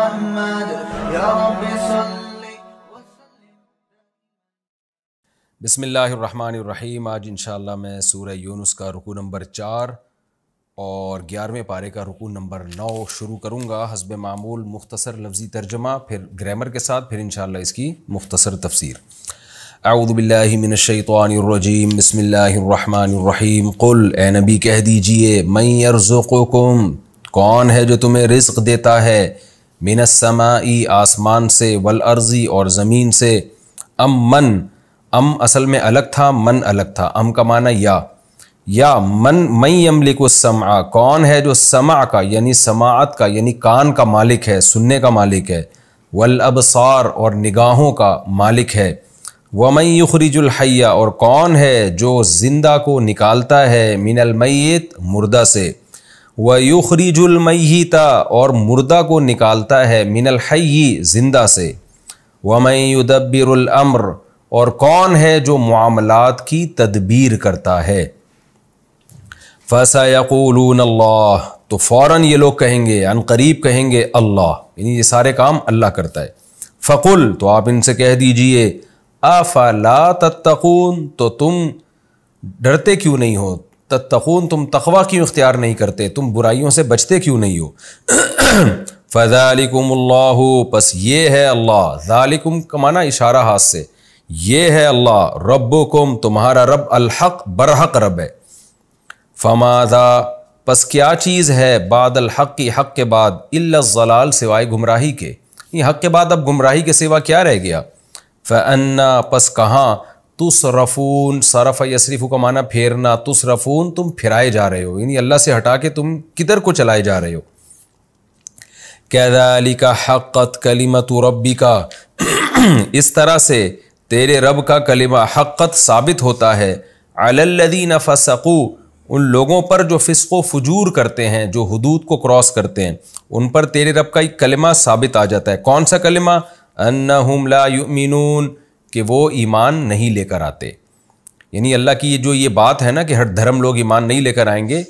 محمد یا رب صل بسم اللہ الرحمن الرحیم۔ آج انشاءاللہ میں سورہ یونس کا رکوع نمبر 4 اور 11ویں پارے کا رکوع نمبر 9 شروع کروں گا۔ حسب معمول مختصر لفظی ترجمہ، پھر گرامر کے ساتھ، پھر انشاءاللہ اس کی مختصر تفسیر۔ اعوذ باللہ من الشیطان الرجیم، بسم اللہ الرحمن الرحیم۔ قل، اے نبی کہہ دیجئے، من یرزقکم، کون ہے جو تمہیں رزق دیتا ہے، من السماء، آسمان سے، والارض، اور زمین سے، من اصل میں الگ تھا، من الگ تھا، کا معنی یا من یملک السمع، کون ہے جو سمع کا یعنی سماعت کا یعنی کان کا مالک ہے، سننے کا مالک ہے، والابصار، اور نگاہوں کا مالک ہے، ومن یخرج الحی، اور کون ہے جو زندہ کو نکالتا ہے، من المیت، مردہ سے، ویخرج المیت، اور مردہ کو نکالتا ہے، من الحی، زندہ سے، ومن یدبر الامر، اور کون ہے جو معاملات کی تدبیر کرتا ہے، فَسَيَقُولُونَ اللَّهُ، تو فوراً یہ لوگ کہیں گے، عن قریب کہیں گے اللہ، یعنی یہ سارے کام اللہ کرتا ہے۔ فَقُل، تو آپ ان سے کہہ دیجئے، أَفَلَا تَتَّقُونَ، تو تم ڈرتے کیوں نہیں ہو، تتقون، تم تقوی کیوں اختیار نہیں کرتے، تم برائیوں سے بچتے کیوں نہیں ہو۔ فَذَلِكُمُ اللَّهُ، پس یہ ہے اللہ، ذالکم کا معنی اشارہ ہاتھ سے، یہ ہے اللہ، ربکم، تمہارا رب، الحق، برحق رب ہے، فماذا، پس کیا چیز ہے، بعد الحق، کی حق کے بعد، الا الضلال، سوائے گمراہی کے، یہ حق کے بعد اب گمراہی کے سوا کیا رہ گیا، فانا، پس کہاں، تصرفون، صرف یصرف کا معنی پھیرنا، تصرفون، تم پھرائے جا رہے ہو، یعنی اللہ سے ہٹا کے تم کدھر کو چلائے جا رہے ہو۔ کذالک حقت کلمۃ ربک، اس طرح سے تیرے رب کا کلمہ حقت ثابت ہوتا ہے، علی الذین فسقوا، ان لوگوں پر جو فسق و فجور کرتے ہیں، جو حدود کو کراس کرتے ہیں، ان پر تیرے رب کا ایک کلمہ ثابت آ جاتا ہے۔ کون سا کلمہ، انہم لا یؤمنون، کہ وہ ایمان نہیں لے کر آتے، یعنی اللہ کی جو یہ بات ہے نا کہ ہر دھرم لوگ ایمان نہیں لے کر آئیں گے،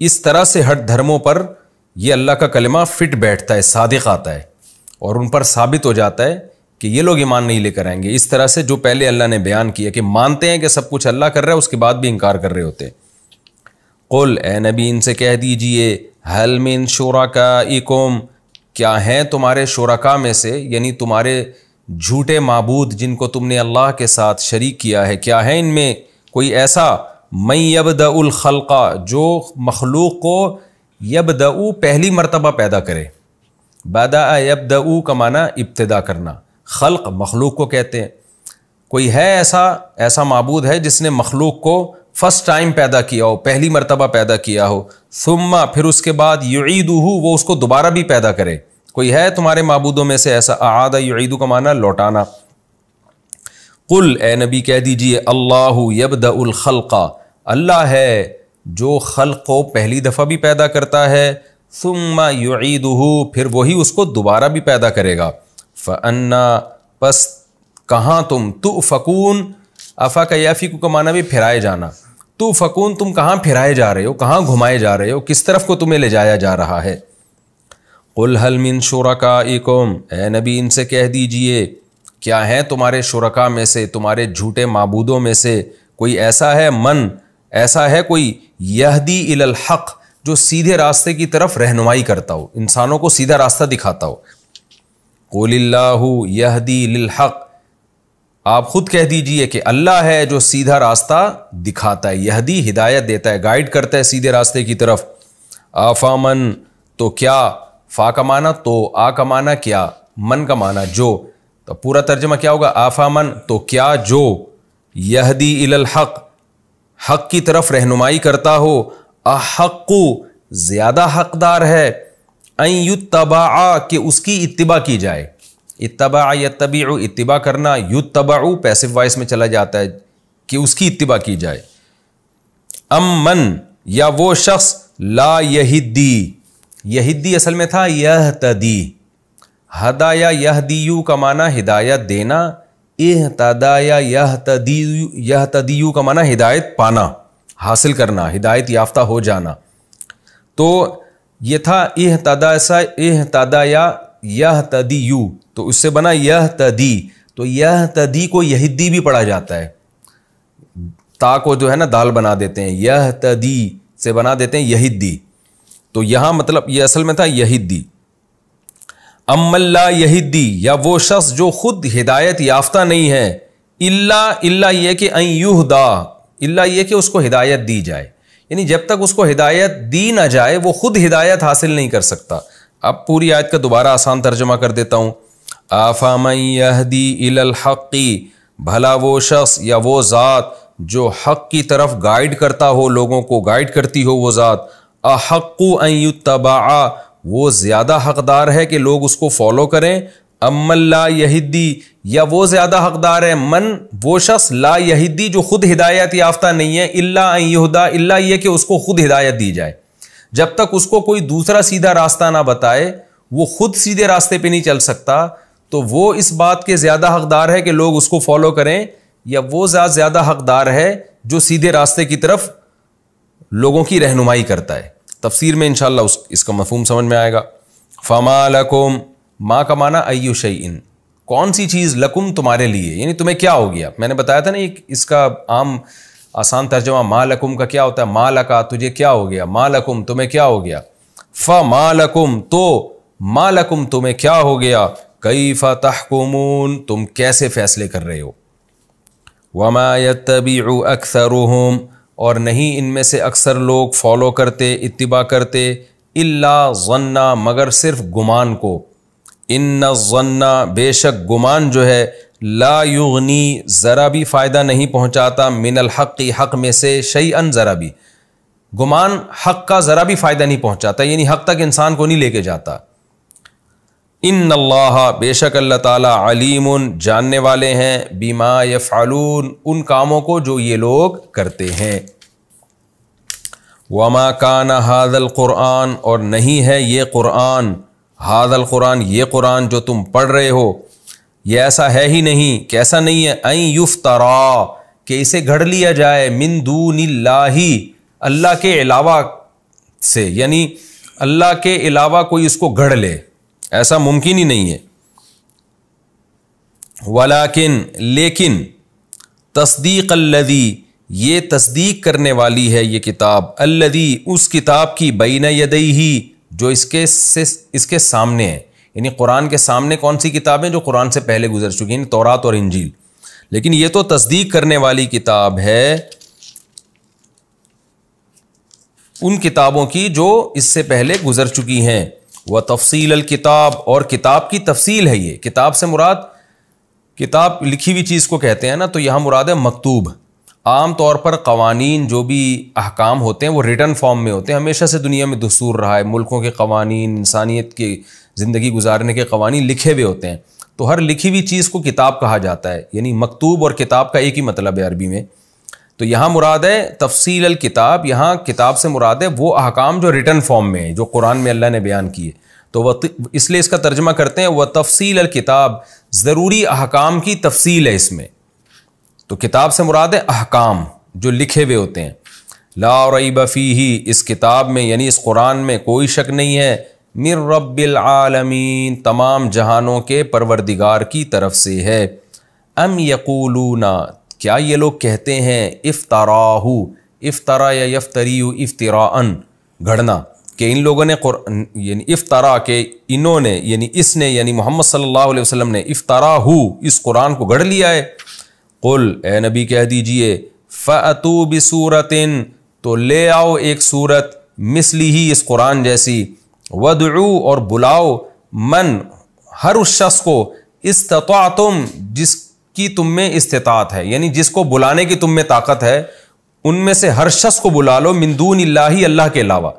اس طرح سے ہر دھرموں پر یہ اللہ کا کلمہ فٹ بیٹھتا ہے، صادق آتا ہے، اور ان پر ثابت ہو جاتا ہے کہ یہ لوگ ایمان نہیں لے کر آئیں گے، اس طرح سے جو پہلے اللہ نے بیان کیا کہ مانتے ہیں کہ سب کچھ اللہ کر رہا ہے، اس کے بعد بھی انکار کر رہے ہوتے ہیں۔ قل، اے نبی ان سے کہہ دیجئے، هل من شرکائکم، کیا ہیں تمہارے شرکا میں سے، یعنی تمہارے جھوٹے معبود جن کو تم نے اللہ کے ساتھ شریک کیا ہے، کیا ہے ان میں کوئی ایسا، من یبدأ الخلق، جو مخلوق کو یبدأ پہلی مرتبہ پیدا کرے، بدأ یبدأ کا معنی ابتدا کرنا، خلق مخلوق کو کہتے ہیں، کوئی ہے ایسا معبود ہے جس نے مخلوق کو فرسٹ ٹائم پیدا کیا ہو، پہلی مرتبہ پیدا کیا ہو، ثم، پھر اس کے بعد یعیدہ، وہ اس کو دوبارہ بھی پیدا کرے، کوئی ہے تمہارے معبودوں میں سے ایسا، اعاد یعید کا معنی لوٹانا۔ قل، اے نبی کہہ دیجئے، اللہ یبدأ الخلق، اللہ ہے جو خلق کو پہلی دفعہ بھی پیدا کرتا ہے، ثم یعیدہ، پھر وہی اس کو دوبارہ بھی پیدا کرے گا، فانا، پس کہاں تم، تؤفکون، افا کا یافیکو کا معنی بھی پھرائے جانا، تؤفکون، تم کہاں پھرائے جا رہے ہو، کہاں گھمائے جا رہے ہو، کس طرف کو تمہیں لے جایا جا رہا ہے۔ قل هل من شرکائکم، اے نبی ان سے کہہ دیجئے، کیا ہیں تمہارے شرکا میں سے، تمہارے جھوٹے معبودوں میں سے کوئی ایسا ہے، من، ایسا ہے کوئی، یہدی الی الحق، جو سیدھے راستے کی طرف رہنمائی کرتا ہو، انسانوں کو سیدھا راستہ دکھاتا ہو۔ قل اللہ یہدی للحق، آپ خود کہہ دیجئے کہ اللہ ہے جو سیدھا راستہ دکھاتا ہے، یہدی ہدایت دیتا ہے، گائیڈ کرتا ہے سیدھے راستے کی طرف۔ آفامن، تو کیا، فا کا معنی تو، آ کا معنی کیا، من کا معنی جو، تو پورا ترجمہ کیا ہوگا، آفامن، تو کیا جو، یہدی الی الحق، حق کی طرف رہنمائی کرتا ہو، احق، زیادہ حقدار ہے، ان یتبع، کہ اس کی اتباع کی جائے، اتبع یتبع، اتباع کرنا، یتبع پیسو وائس میں چلا جاتا ہے کہ اس کی اتباع کی جائے، من، یا وہ شخص، لا یہدی، یہدی اصل میں تھا یہتدی، ہدایا یہدیو کا معنی ہدایت دینا، اہتدایا یہتدیو کا معنی ہدایت پانا، حاصل کرنا، ہدایت یافتہ ہو جانا، تو یہ تھا اہتدایا یہتدیو، تو اس سے بنا یہتدی، تو یہتدی کو یہدی بھی پڑھا جاتا ہے، تا کو جو ہے نا دال بنا دیتے ہیں، یہتدی سے بنا دیتے ہیں یہدی، تو یہاں مطلب یہ اصل میں تھا یہدی۔ امن لا یہدی، یا وہ شخص جو خود ہدایت یافتہ نہیں ہے، الا یہ کہ ان یہدا، الا یہ کہ اس کو ہدایت دی جائے، یعنی جب تک اس کو ہدایت دی نہ جائے وہ خود ہدایت حاصل نہیں کر سکتا۔ اب پوری آیت کا دوبارہ آسان ترجمہ کر دیتا ہوں۔ آفامن یہدی الی الحق، بھلا وہ شخص یا وہ ذات جو حق کی طرف گائیڈ کرتا ہو، لوگوں کو گائیڈ کرتی ہو وہ ذات، احق ان یتبع، وہ زیادہ حقدار ہے کہ لوگ اس کو فالو کریں، امن لا یہدی، یا وہ زیادہ حقدار ہے وہ شخص لا یہدی جو خود ہدایت یافتہ نہیں ہے، الا ان یہدا، الا یہ کہ اس کو خود ہدایت دی جائے۔ جب تک اس کو کوئی دوسرا سیدھا راستہ نہ بتائے وہ خود سیدھے راستے پہ نہیں چل سکتا، تو وہ اس بات کے زیادہ حقدار ہے کہ لوگ اس کو فالو کریں، یا وہ ذات زیادہ حقدار ہے جو سیدھے راستے کی طرف لوگوں کی رہنمائی کرتا ہے۔ تفسیر میں انشاءاللہ اس کا مفہوم سمجھ میں آئے گا۔ فما لکم، ما کا معنی ایو شیئن، کون سی چیز، لکم تمہارے لیے، یعنی تمہیں کیا ہو گیا۔ میں نے بتایا تھا نا اس کا عام آسان ترجمہ ما لکم کا کیا ہوتا ہے، ما لکا تجھے کیا ہو گیا، ما لکم تمہیں کیا ہو گیا، فما لکم تو ما لکم تمہیں کیا ہو گیا، کیف تحکمون تم کیسے فیصلے کر رہے ہو، وما یتبع اکثرهم، اور نہیں ان میں سے اکثر لوگ فالو کرتے، اتباع کرتے، الا ظن، مگر صرف گمان کو، ان الظن، بے شک گمان جو ہے، لا یغنی، ذرا بھی فائدہ نہیں پہنچاتا، من الحق، حق میں سے، شیئن، ذرا بھی، گمان حق کا ذرا بھی فائدہ نہیں پہنچاتا، یعنی حق تک انسان کو نہیں لے کے جاتا۔ ان اللہ، بے شک اللہ تعالیٰ، علیم، جاننے والے ہیں، بما یفعلون، ان کاموں کو جو یہ لوگ کرتے ہیں۔ وما کان ھذا القرآن، اور نہیں ہے یہ قرآن، ھذا القرآن، یہ قرآن جو تم پڑھ رہے ہو، یہ ایسا ہے ہی نہیں، کیسا نہیں ہے، ان یفترا، کہ اسے گھڑ لیا جائے، من دون اللہ، اللہ کے علاوہ سے، یعنی اللہ کے علاوہ کوئی اس کو گھڑ لے، ایسا ممکن ہی نہیں ہے۔ ولیکن، لیکن، تصدیق الذی، یہ تصدیق کرنے والی ہے یہ کتاب، الذی، اس کتاب کی، بین یدیہ، جو اس کے سامنے ہے، یعنی قرآن کے سامنے کون سی کتابیں جو قرآن سے پہلے گزر چکی ہیں، تورات اور انجیل، لیکن یہ تو تصدیق کرنے والی کتاب ہے ان کتابوں کی جو اس سے پہلے گزر چکی ہیں، وتفصیل الکتاب، اور کتاب کی تفصیل ہے یہ، کتاب سے مراد کتاب لکھی ہوئی چیز کو کہتے ہیں نا، تو یہاں مراد ہے مکتوب۔ عام طور پر قوانین جو بھی احکام ہوتے ہیں وہ ریٹن فارم میں ہوتے ہیں، ہمیشہ سے دنیا میں دستور رہا ہے، ملکوں کے قوانین، انسانیت کی زندگی گزارنے کے قوانین لکھے ہوئے ہوتے ہیں، تو ہر لکھی ہوئی چیز کو کتاب کہا جاتا ہے، یعنی مکتوب اور کتاب کا ایک ہی مطلب ہے عربی میں۔ تو یہاں مراد ہے تفصیل الکتاب، یہاں کتاب سے مراد ہے وہ احکام جو ریٹن فارم میں ہیں، جو قرآن میں اللہ نے بیان کیے، تو وہ اس لیے اس کا ترجمہ کرتے ہیں وہ تفصیل الکتاب، ضروری احکام کی تفصیل ہے اس میں، تو کتاب سے مراد ہے احکام جو لکھے ہوئے ہوتے ہیں۔ لا ریب فیہ، اس کتاب میں یعنی اس قرآن میں کوئی شک نہیں ہے، من رب العالمین، تمام جہانوں کے پروردگار کی طرف سے ہے۔ ام یقولون، کیا یہ لوگ کہتے ہیں، افتراہ، افطرا یا یفتریو افتراءن، گھڑنا، کہ ان لوگوں نے یعنی افطرا، کہ انہوں نے یعنی اس نے یعنی محمد صلی اللہ علیہ وسلم نے افتراہ، اس قرآن کو گھڑ لیا ہے۔ قل، اے نبی کہہ دیجئے، فأتوا بسورۃ، تو لے آؤ ایک سورت، مثلہ، اس قرآن جیسی، وادعوا، اور بلاؤ، من، ہر اس شخص کو، استطعتم، جس کی تم میں استطاعت ہے، یعنی جس کو بلانے کی تم میں طاقت ہے، ان میں سے ہر شخص کو بلا لو، من دون اللہ، اللہ کے علاوہ،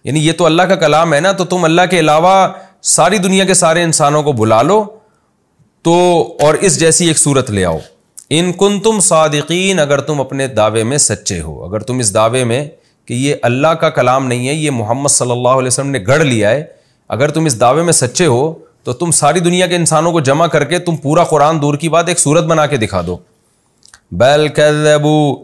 یعنی یہ تو اللہ کا کلام ہے نا، تو تم اللہ کے علاوہ ساری دنیا کے سارے انسانوں کو بلا لو تو، اور اس جیسی ایک صورت لے آؤ، ان کنتم صادقین، اگر تم اپنے دعوے میں سچے ہو، اگر تم اس دعوے میں کہ یہ اللہ کا کلام نہیں ہے، یہ محمد صلی اللہ علیہ وسلم نے گھڑ لیا ہے، اگر تم اس دعوے میں سچے ہو تو تم ساری دنیا کے انسانوں کو جمع کر کے تم پورا قرآن دور کی بات ایک صورت بنا کے دکھا دو۔ بل کذبوا،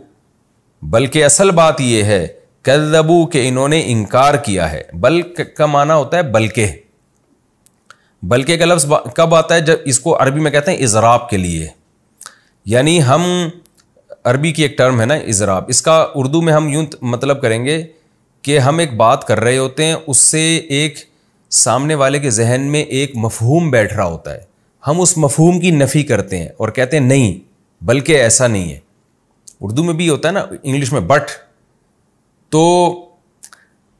بلکہ اصل بات یہ ہے، کذبوا، کہ انہوں نے انکار کیا ہے، بل کا معنی ہوتا ہے بلکہ، بلکہ کا لفظ کب آتا ہے؟ جب اس کو عربی میں کہتے ہیں اضراب کے لیے، یعنی ہم عربی کی ایک ٹرم ہے نا اضراب، اس کا اردو میں ہم یوں مطلب کریں گے کہ ہم ایک بات کر رہے ہوتے ہیں، اس سے ایک سامنے والے کے ذہن میں ایک مفہوم بیٹھ رہا ہوتا ہے، ہم اس مفہوم کی نفی کرتے ہیں اور کہتے ہیں نہیں بلکہ ایسا نہیں ہے۔ اردو میں بھی ہوتا ہے نا، انگلش میں بٹ۔ تو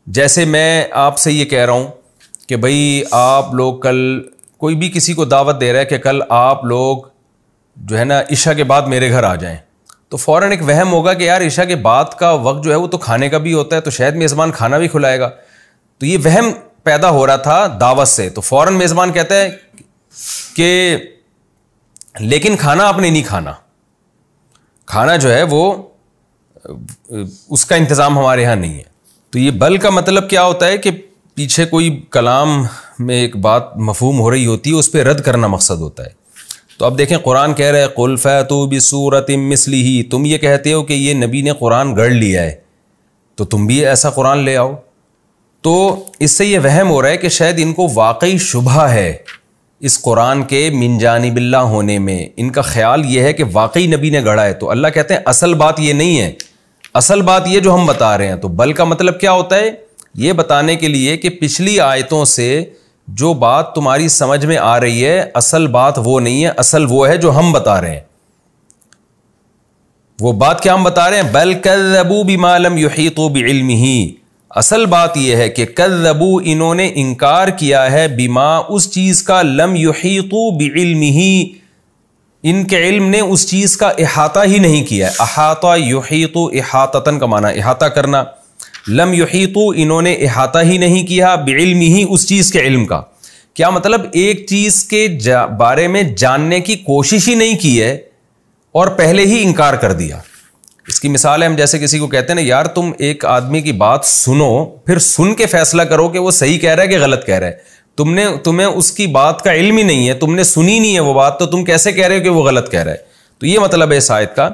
جیسے میں آپ سے یہ کہہ رہا ہوں کہ بھائی آپ لوگ کل، کوئی بھی کسی کو دعوت دے رہا ہے کہ کل آپ لوگ جو ہے نا عشاء کے بعد میرے گھر آ جائیں، تو فوراً ایک وہم ہوگا کہ یار عشاء کے بعد کا وقت جو ہے وہ تو کھانے کا بھی ہوتا ہے، تو شاید میزبان کھانا بھی کھلائے گا۔ تو یہ وہم پیدا ہو رہا تھا دعوت سے، تو فوراً میزبان کہتا ہے کہ لیکن کھانا آپ نے نہیں کھانا، کھانا جو ہے وہ اس کا انتظام ہمارے ہاں نہیں ہے۔ تو یہ بل کا مطلب کیا ہوتا ہے کہ پیچھے کوئی کلام میں ایک بات مفہوم ہو رہی ہوتی ہے، اس پہ رد کرنا مقصد ہوتا ہے۔ تو اب دیکھیں قرآن کہہ رہے قل فاتوا بسورۃ مثلہ، تم یہ کہتے ہو کہ یہ نبی نے قرآن گڑھ لیا ہے تو تم بھی ایسا قرآن لے آؤ۔ تو اس سے یہ وہم ہو رہا ہے کہ شاید ان کو واقعی شبہ ہے اس قرآن کے من جانب اللہ ہونے میں، ان کا خیال یہ ہے کہ واقعی نبی نے گڑھا ہے۔ تو اللہ کہتے ہیں اصل بات یہ نہیں ہے، اصل بات یہ جو ہم بتا رہے ہیں۔ تو بل کا مطلب کیا ہوتا ہے؟ یہ بتانے کے لیے کہ پچھلی آیتوں سے جو بات تمہاری سمجھ میں آ رہی ہے اصل بات وہ نہیں ہے، اصل وہ ہے جو ہم بتا رہے ہیں۔ وہ بات کیا ہم بتا رہے ہیں؟ بل کذبوا بما لم یحیطوا بعلمہ، اصل بات یہ ہے کہ کذبوا، انہوں نے انکار کیا ہے، بما، اس چیز کا، لم یحیطوا بعلمہ، ان کے علم نے اس چیز کا احاطہ ہی نہیں کیا ہے۔ احاطہ یحیط احاطتاً کا معنی احاطہ کرنا، لم یحیطوا، انہوں نے احاطہ ہی نہیں کیا، بعلمہ، اس چیز کے علم کا۔ کیا مطلب؟ ایک چیز کے بارے میں جاننے کی کوشش ہی نہیں کی ہے اور پہلے ہی انکار کر دیا۔ اس کی مثال ہے، ہم جیسے کسی کو کہتے ہیں نا یار تم ایک آدمی کی بات سنو، پھر سن کے فیصلہ کرو کہ وہ صحیح کہہ رہا ہے کہ غلط کہہ رہا ہے۔ تمہیں اس کی بات کا علم ہی نہیں ہے، تم نے سنی نہیں ہے وہ بات، تو تم کیسے کہہ رہے ہو کہ وہ غلط کہہ رہا ہے؟ تو یہ مطلب ہے اس آیت کا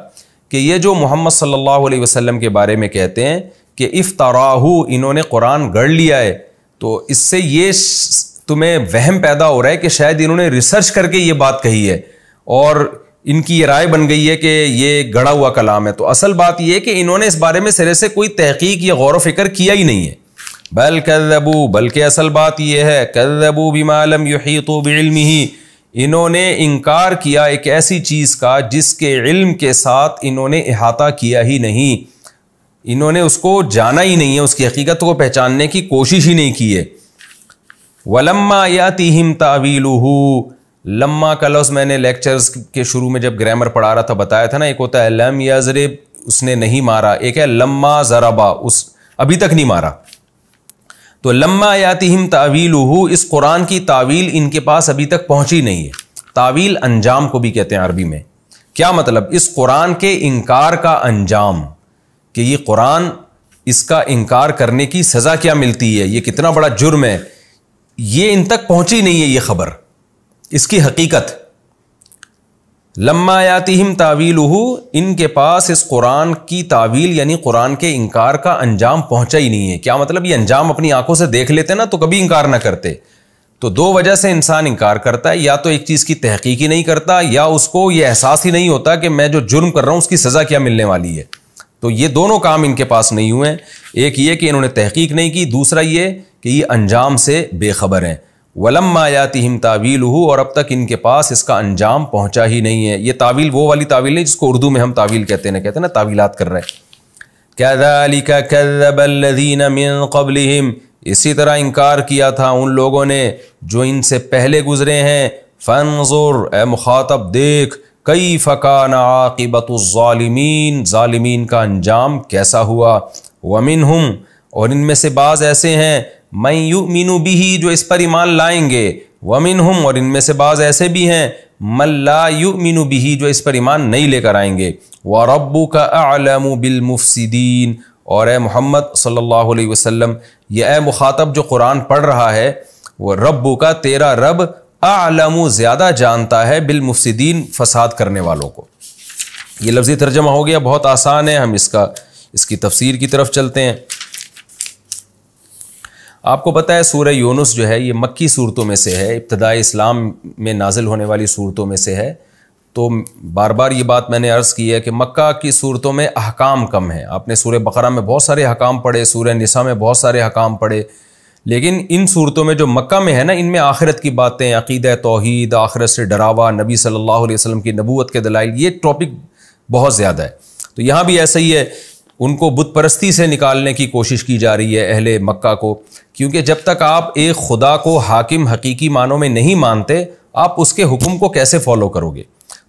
کہ یہ جو محمد صلی اللہ علیہ وسلم کے بارے میں کہتے ہیں کہ افتراہ، انہوں نے قرآن گڑھ لیا ہے، تو اس سے یہ تمہیں وہم پیدا ہو رہا ہے کہ شاید انہوں نے ریسرچ کر کے یہ بات کہی ہے اور ان کی یہ رائے بن گئی ہے کہ یہ گڑھا ہوا کلام ہے۔ تو اصل بات یہ ہے کہ انہوں نے اس بارے میں سرے سے کوئی تحقیق یا غور و فکر کیا ہی نہیں ہے۔ بل کذبوا، بلکہ اصل بات یہ ہے کذبوا بما لم یحیطوا بعلمہ، انہوں نے انکار کیا ایک ایسی چیز کا جس کے علم کے ساتھ انہوں نے احاطہ کیا ہی نہیں، انہوں نے اس کو جانا ہی نہیں ہے، اس کی حقیقت کو پہچاننے کی کوشش ہی نہیں کی ہے۔ وَلَمَّا يَأْتِهِمْ تَأْوِيلُهُ، لما کا لفظ میں نے لیکچرز کے شروع میں جب گرامر پڑھا رہا تھا بتایا تھا نا، ایک ہوتا ہے لم یضرب، اس نے نہیں مارا، ایک ہے لما ضربا، اس ابھی تک نہیں مارا۔ تو لما یاتہم تاویلہ، اس قرآن کی تعویل ان کے پاس ابھی تک پہنچی نہیں ہے۔ تعویل انجام کو بھی کہتے ہیں عربی میں۔ کیا مطلب؟ اس قرآن کے انکار کا انجام، کہ یہ قرآن، اس کا انکار کرنے کی سزا کیا ملتی ہے، یہ کتنا بڑا جرم ہے، یہ ان تک پہنچی نہیں ہے یہ خبر، اس کی حقیقت۔ لما یاتہم تاویلہ، ان کے پاس اس قرآن کی تعویل یعنی قرآن کے انکار کا انجام پہنچا ہی نہیں ہے۔ کیا مطلب؟ یہ انجام اپنی آنکھوں سے دیکھ لیتے نا تو کبھی انکار نہ کرتے۔ تو دو وجہ سے انسان انکار کرتا ہے، یا تو ایک چیز کی تحقیق ہی نہیں کرتا، یا اس کو یہ احساس ہی نہیں ہوتا کہ میں جو جرم کر رہا ہوں اس کی سزا کیا ملنے والی ہے۔ تو یہ دونوں کام ان کے پاس نہیں ہوئے، ایک یہ کہ انہوں نے تحقیق نہیں کی، دوسرا یہ کہ یہ انجام سے بے خبر ہیں۔ وَلَمَّا يَأْتِهِمْ تَأْوِيلُهُ، اور اب تک ان کے پاس اس کا انجام پہنچا ہی نہیں ہے۔ یہ تعویل وہ والی تعویل نہیں جس کو اردو میں ہم تعویل کہتے ہیں نا تعویلات کر رہے ہیں۔ كَذَلِكَ كَذَّبَ الَّذِينَ مِن قَبْلِهِمْ، اسی طرح انکار کیا تھا ان لوگوں نے جو ان سے پہلے گزرے ہیں۔ فَانظُرْ، اے مخاطب دیکھ، كَيْفَ كَانَ عَاقِبَةُ الظَّالِمِينَ، ظالمین کا انجام کیسا ہوا۔ وَمِنْهُمْ، اور ان میں سے بعض ایسے ہیں، مَن يُؤْمِنُ بِهِ، جو اس پر ایمان لائیں گے۔ وَمِنْهُمْ، اور ان میں سے بعض ایسے بھی ہیں، مَن لَا يُؤْمِنُ بِهِ، جو اس پر ایمان نہیں لے کر آئیں گے۔ وَرَبُّكَ أَعْلَمُ بِالْمُفْسِدِينَ، اور اے محمد صلی اللہ علیہ وسلم، یہ اے مخاطب جو قرآن پڑھ رہا ہے، وہ ربُّکَ، تیرا رب، اعلم، زیادہ جانتا ہے، بالمفسدین، فساد کرنے والوں کو۔ یہ لفظی ترجمہ ہو گیا، بہت آسان ہے، ہم اس کی تفسیر کی طرف چلتے ہیں۔ آپ کو پتہ ہے سورہ یونس جو ہے یہ مکی صورتوں میں سے ہے، ابتدائی اسلام میں نازل ہونے والی صورتوں میں سے ہے. تو بار بار یہ بات میں نے عرض کی ہے کہ مکہ کی صورتوں میں احکام کم ہیں. آپ نے سورہ بقرہ میں بہت سارے احکام پڑھے، سورہ نساء میں بہت سارے احکام پڑھے، لیکن ان صورتوں میں جو مکہ میں ہے نا، ان میں آخرت کی باتیں، عقیدہ توحید، آخرت سے ڈراوا، نبی صلی اللہ علیہ وسلم کی نبوت کے دلائل، یہ ٹاپک بہت زیادہ ہے. تو یہاں بھی ایسا ہی ہے، ان کو بت پرستی سے نکالنے کی کوشش کی جا رہی ہے اہل مکہ کو، کیونکہ جب تک آپ ایک خدا کو حاکم حقیقی معنوں میں نہیں مانتے، آپ اس کے حکم کو کیسے فالو کرو گے؟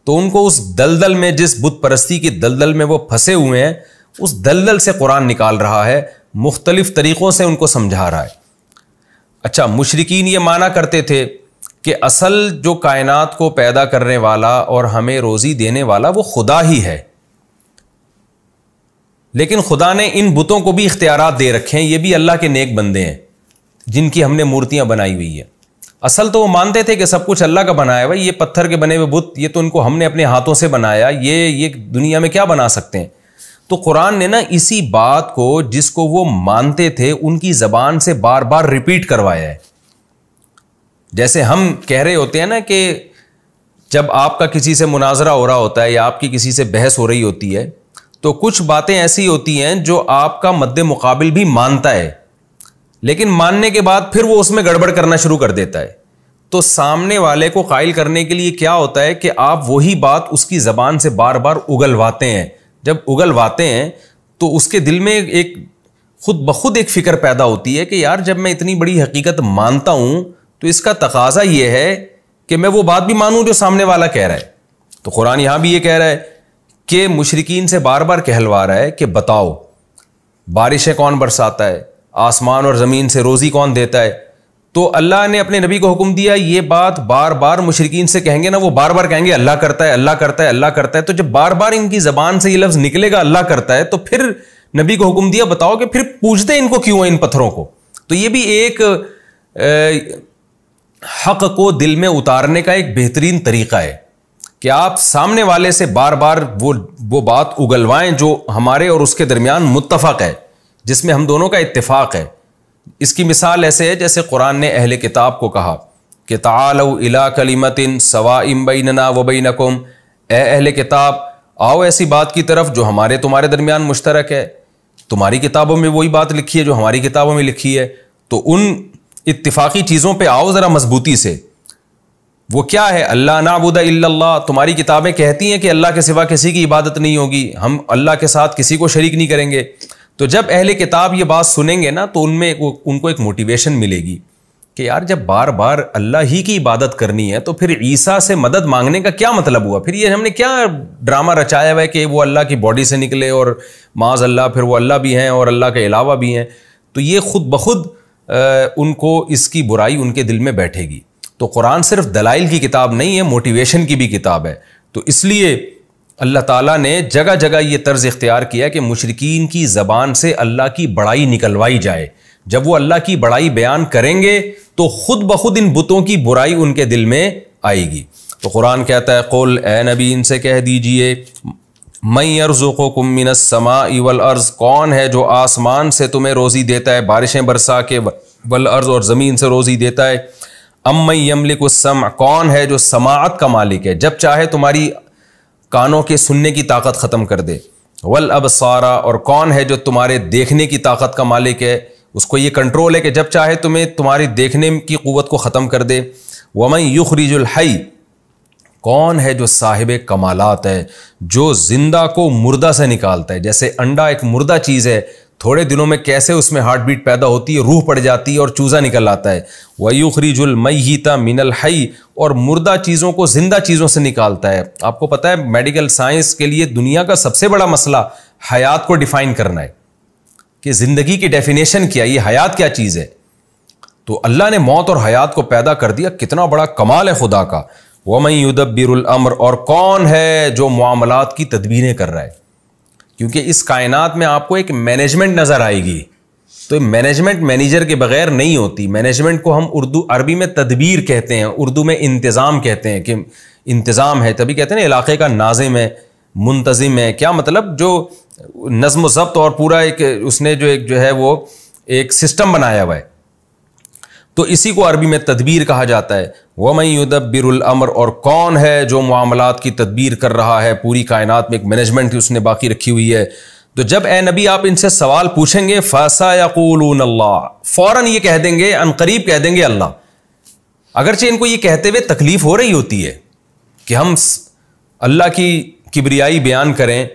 تو ان کو اس دلدل میں، جس بت پرستی کی دلدل میں وہ پھنسے ہوئے ہیں، اس دلدل سے قرآن نکال رہا ہے، مختلف طریقوں سے ان کو سمجھا رہا ہے. اچھا، مشرکین یہ مانا کرتے تھے کہ اصل جو کائنات کو پیدا کرنے والا اور ہمیں روزی دینے والا وہ خدا ہی ہے، لیکن خدا نے ان بتوں کو بھی اختیارات دے رکھے ہیں، یہ بھی اللہ کے نیک بندے ہیں جن کی ہم نے مورتیاں بنائی ہوئی ہیں. اصل تو وہ مانتے تھے کہ سب کچھ اللہ کا بنایا ہوا، یہ پتھر کے بنے ہوئے بت، یہ تو ان کو ہم نے اپنے ہاتھوں سے بنایا، یہ دنیا میں کیا بنا سکتے ہیں. تو قرآن نے نا اسی بات کو، جس کو وہ مانتے تھے، ان کی زبان سے بار بار ریپیٹ کروایا ہے. جیسے ہم کہہ رہے ہوتے ہیں نا کہ جب آپ کا کسی سے مناظرہ ہو رہا ہوتا ہے یا آپ کی کسی سے بحث ہو رہی ہوتی ہے، تو کچھ باتیں ایسی ہوتی ہیں جو آپ کا مد مقابل بھی مانتا ہے، لیکن ماننے کے بعد پھر وہ اس میں گڑبڑ کرنا شروع کر دیتا ہے. تو سامنے والے کو قائل کرنے کے لیے کیا ہوتا ہے کہ آپ وہی بات اس کی زبان سے بار بار اگلواتے ہیں. جب اگلواتے ہیں تو اس کے دل میں ایک خود بخود ایک فکر پیدا ہوتی ہے کہ یار جب میں اتنی بڑی حقیقت مانتا ہوں تو اس کا تقاضا یہ ہے کہ میں وہ بات بھی مانوں جو سامنے والا کہہ رہا ہے. تو قرآن یہاں بھی یہ کہہ رہا ہے کہ مشرکین سے بار بار کہلوا رہا ہے کہ بتاؤ بارشیں کون برساتا ہے، آسمان اور زمین سے روزی کون دیتا ہے. تو اللہ نے اپنے نبی کو حکم دیا یہ بات بار بار مشرکین سے کہیں گے نا، وہ بار بار کہیں گے اللہ کرتا ہے، اللہ کرتا ہے، اللہ کرتا ہے. تو جب بار بار ان کی زبان سے یہ لفظ نکلے گا اللہ کرتا ہے، تو پھر نبی کو حکم دیا بتاؤ کہ پھر پوچھتے ان کو کیوں ہیں ان پتھروں کو. تو یہ بھی ایک حق کو دل میں اتارنے کا ایک بہترین طریقہ ہے کہ آپ سامنے والے سے بار بار وہ بات اگلوائیں جو ہمارے اور اس کے درمیان متفق ہے، جس میں ہم دونوں کا اتفاق ہے. اس کی مثال ایسے ہے جیسے قرآن نے اہل کتاب کو کہا کہ تعالوا الی کلمۃ سواء بیننا وبینکم، اے اہل کتاب آؤ ایسی بات کی طرف جو ہمارے تمہارے درمیان مشترک ہے. تمہاری کتابوں میں وہی بات لکھی ہے جو ہماری کتابوں میں لکھی ہے، تو ان اتفاقی چیزوں پہ آؤ ذرا مضبوطی سے. وہ کیا ہے؟ اللہ نعبد الا اللہ، تمہاری کتابیں کہتی ہیں کہ اللہ کے سوا کسی کی عبادت نہیں ہوگی، ہم اللہ کے ساتھ کسی کو شریک نہیں کریں گے. تو جب اہل کتاب یہ بات سنیں گے نا تو ان کو ایک موٹیویشن ملے گی کہ یار جب بار بار اللہ ہی کی عبادت کرنی ہے تو پھر عیسیٰ سے مدد مانگنے کا کیا مطلب ہوا؟ پھر یہ ہم نے کیا ڈرامہ رچایا ہوا ہے کہ وہ اللہ کی باڈی سے نکلے اور معاذ اللہ پھر وہ اللہ بھی ہیں اور اللہ کے علاوہ بھی ہیں. تو یہ خود بخود ان کو اس کی برائی ان کے دل میں بیٹھے گی. تو قرآن صرف دلائل کی کتاب نہیں ہے، موٹیویشن کی بھی کتاب ہے. تو اس لیے اللہ تعالیٰ نے جگہ جگہ یہ طرز اختیار کیا کہ مشرکین کی زبان سے اللہ کی بڑائی نکلوائی جائے. جب وہ اللہ کی بڑائی بیان کریں گے تو خود بخود ان بتوں کی برائی ان کے دل میں آئے گی. تو قرآن کہتا ہے قل، اے نبی ان سے کہہ دیجئے، من یرزقکم من السماء والارض، کون ہے جو آسمان سے تمہیں روزی دیتا ہے، بارشیں برسا کے، والارض اور زمین سے روزی دیتا ہے. امن یملک السمع، کون ہے جو سماعت کا مالک ہے، جب چاہے تمہاری کانوں کے سننے کی طاقت ختم کر دے. والابصار، اور کون ہے جو تمہارے دیکھنے کی طاقت کا مالک ہے، اس کو یہ کنٹرول ہے کہ جب چاہے تمہیں تمہاری دیکھنے کی قوت کو ختم کر دے. ومن یخرج الحی، کون ہے جو صاحب کمالات ہے، جو زندہ کو مردہ سے نکالتا ہے. جیسے انڈا ایک مردہ چیز ہے، تھوڑے دنوں میں کیسے اس میں ہارٹ بیٹ پیدا ہوتی ہے، روح پڑ جاتی ہے اور چوزہ نکل آتا ہے. وَيُخْرِجُ الْمَيِّتَ مِنَ الْحَيِّ، اور مردہ چیزوں کو زندہ چیزوں سے نکالتا ہے. آپ کو پتہ ہے میڈیکل سائنس کے لیے دنیا کا سب سے بڑا مسئلہ حیات کو ڈیفائن کرنا ہے کہ زندگی کی ڈیفینیشن کیا، یہ حیات کیا چیز ہے. تو اللہ نے موت اور حیات کو پیدا کر دیا، کتنا بڑا کمال ہے خدا کا. وَمَن يُدَبِّرُ الْأَمْرَ، اور کون ہے جو معاملات کی تدبیریں کر رہا ہے. کیونکہ اس کائنات میں آپ کو ایک مینجمنٹ نظر آئے گی، تو مینجمنٹ مینیجر کے بغیر نہیں ہوتی. مینجمنٹ کو ہم عربی میں تدبیر کہتے ہیں، اردو میں انتظام کہتے ہیں کہ انتظام ہے. تبھی کہتے ہیں نا علاقے کا ناظم ہے، منتظم ہے. کیا مطلب؟ جو نظم و ضبط اور پورا ایک اس نے جو ہے وہ ایک سسٹم بنایا ہوا ہے. تو اسی کو عربی میں تدبیر کہا جاتا ہے. وَمَن يُدَبِّرُ الْأَمْرَ، اور کون ہے جو معاملات کی تدبیر کر رہا ہے، پوری کائنات میں ایک مینجمنٹ اس نے باقی رکھی ہوئی ہے. تو جب اے نبی آپ ان سے سوال پوچھیں گے فَسَيَقُولُونَ اللَّهُ، فوراً یہ کہہ دیں گے، عنقریب کہہ دیں گے اللہ. اگرچہ ان کو یہ کہتے ہوئے تکلیف ہو رہی ہوتی ہے کہ ہم اللہ کی کبریائی بیان کریں،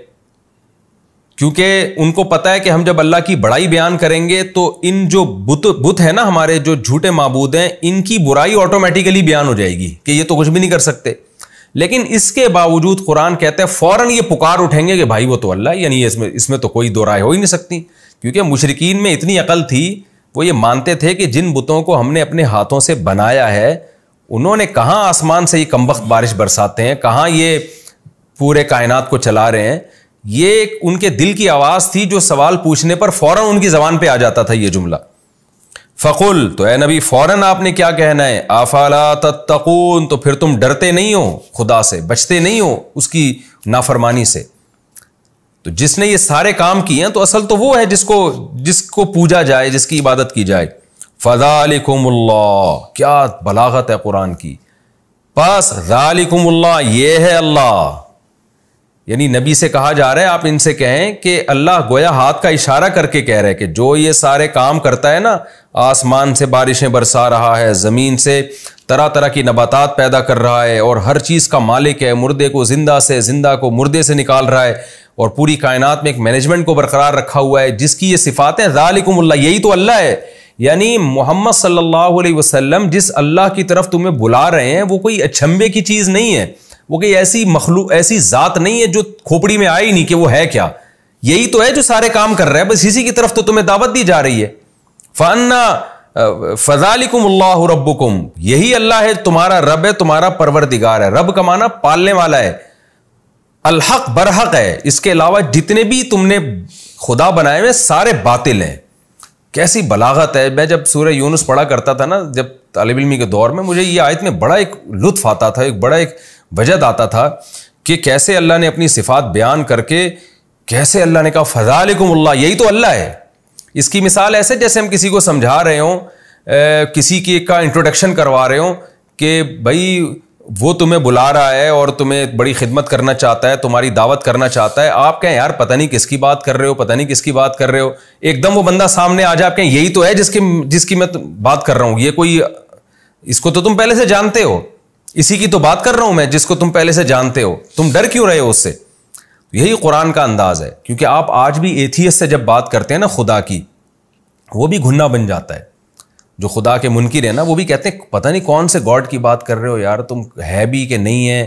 کیونکہ ان کو پتہ ہے کہ ہم جب اللہ کی بڑائی بیان کریں گے تو ان جو بت ہیں نا ہمارے، جو جھوٹے معبود ہیں، ان کی برائی آٹومیٹیکلی بیان ہو جائے گی کہ یہ تو کچھ بھی نہیں کر سکتے. لیکن اس کے باوجود قرآن کہتا ہے فوراً یہ پکار اٹھیں گے کہ بھائی وہ تو اللہ ہے، یعنی اس میں تو کوئی دو رائے ہو ہی نہیں سکتی. کیونکہ مشرکین میں اتنی عقل تھی، وہ یہ مانتے تھے کہ جن بتوں کو ہم نے اپنے ہاتھوں سے بنایا ہے، انہوں نے کہاں آسمان سے یہ کمبخت بارش برساتے ہیں، کہاں یہ پورے کائنات کو چلا رہے ہیں. یہ ان کے دل کی آواز تھی جو سوال پوچھنے پر فوراً ان کی زبان پہ آ جاتا تھا یہ جملہ. فقل، تو اے نبی فوراً آپ نے کیا کہنا ہے، افلا تتقون، تو پھر تم ڈرتے نہیں ہو خدا سے، بچتے نہیں ہو اس کی نافرمانی سے. تو جس نے یہ سارے کام کیے ہیں تو اصل تو وہ ہے جس کو پوجا جائے، جس کی عبادت کی جائے. فذالکم اللہ، کیا بلاغت ہے قرآن کی. پس ذالکم اللہ، یہ ہے اللہ. یعنی نبی سے کہا جا رہا ہے آپ ان سے کہیں کہ اللہ گویا ہاتھ کا اشارہ کر کے کہہ رہے ہیں کہ جو یہ سارے کام کرتا ہے نا، آسمان سے بارشیں برسا رہا ہے، زمین سے طرح طرح کی نباتات پیدا کر رہا ہے، اور ہر چیز کا مالک ہے، مردے کو زندہ سے، زندہ کو مردے سے نکال رہا ہے، اور پوری کائنات میں ایک مینجمنٹ کو برقرار رکھا ہوا ہے، جس کی یہ صفاتیں ذالکم اللہ، یہی تو اللہ ہے. یعنی محمد صلی اللہ علیہ وسلم جس اللہ کی طرف تمہیں بلا رہے ہیں وہ کوئی اچھمبے کی چیز نہیں ہے، وہ کوئی ایسی مخلوق، ایسی ذات نہیں ہے جو کھوپڑی میں آئی نہیں کہ وہ ہے کیا. یہی تو ہے جو سارے کام کر رہا ہے، بس اسی کی طرف تو تمہیں دعوت دی جا رہی ہے. فَذَلِكُمُ اللَّهُ رَبُّكُمْ، یہی اللہ ہے، تمہارا رب ہے، تمہارا پروردگار ہے. رب کا معنی پالنے والا ہے، الحق برحق ہے. اس کے علاوہ جتنے بھی تم نے خدا بنائے ہوئے سارے باطل ہیں. کیسی بلاغت ہے. میں جب سورہ یونس پڑھا کرتا تھا نا جب طالب علمی کے دور میں، مجھے یہ آیت میں بڑا ایک لطف آتا تھا، ایک بڑا ایک وجد آتا تھا کہ کیسے اللہ نے اپنی صفات بیان کر کے کیسے اللہ نے کہا فذالکم اللہ، یہی تو اللہ ہے. اس کی مثال ایسے جیسے ہم کسی کو سمجھا رہے ہوں، کسی کی کا انٹروڈکشن کروا رہے ہوں کہ بھائی وہ تمہیں بلا رہا ہے اور تمہیں بڑی خدمت کرنا چاہتا ہے، تمہاری دعوت کرنا چاہتا ہے. آپ کہیں یار پتہ نہیں کس کی بات کر رہے ہو، پتہ نہیں کس کی بات کر رہے ہو. ایک دم وہ بندہ سامنے آ جائے، آپ کہیں یہی تو ہے جس کی میں بات کر رہا ہوں، یہ کوئی، اس کو تو تم پہلے سے جانتے ہو، اسی کی تو بات کر رہا ہوں میں جس کو تم پہلے سے جانتے ہو، تم ڈر کیوں رہے ہو اس سے. یہی قرآن کا انداز ہے. کیونکہ آپ آج بھی ایتھیسٹ سے جب بات کرتے ہیں نا خدا کی، وہ بھی گھننا بن جاتا ہے. جو خدا کے منکر ہیں نا وہ بھی کہتے ہیں پتہ نہیں کون سے گاڈ کی بات کر رہے ہو یار، تم ہے بھی کہ نہیں ہے،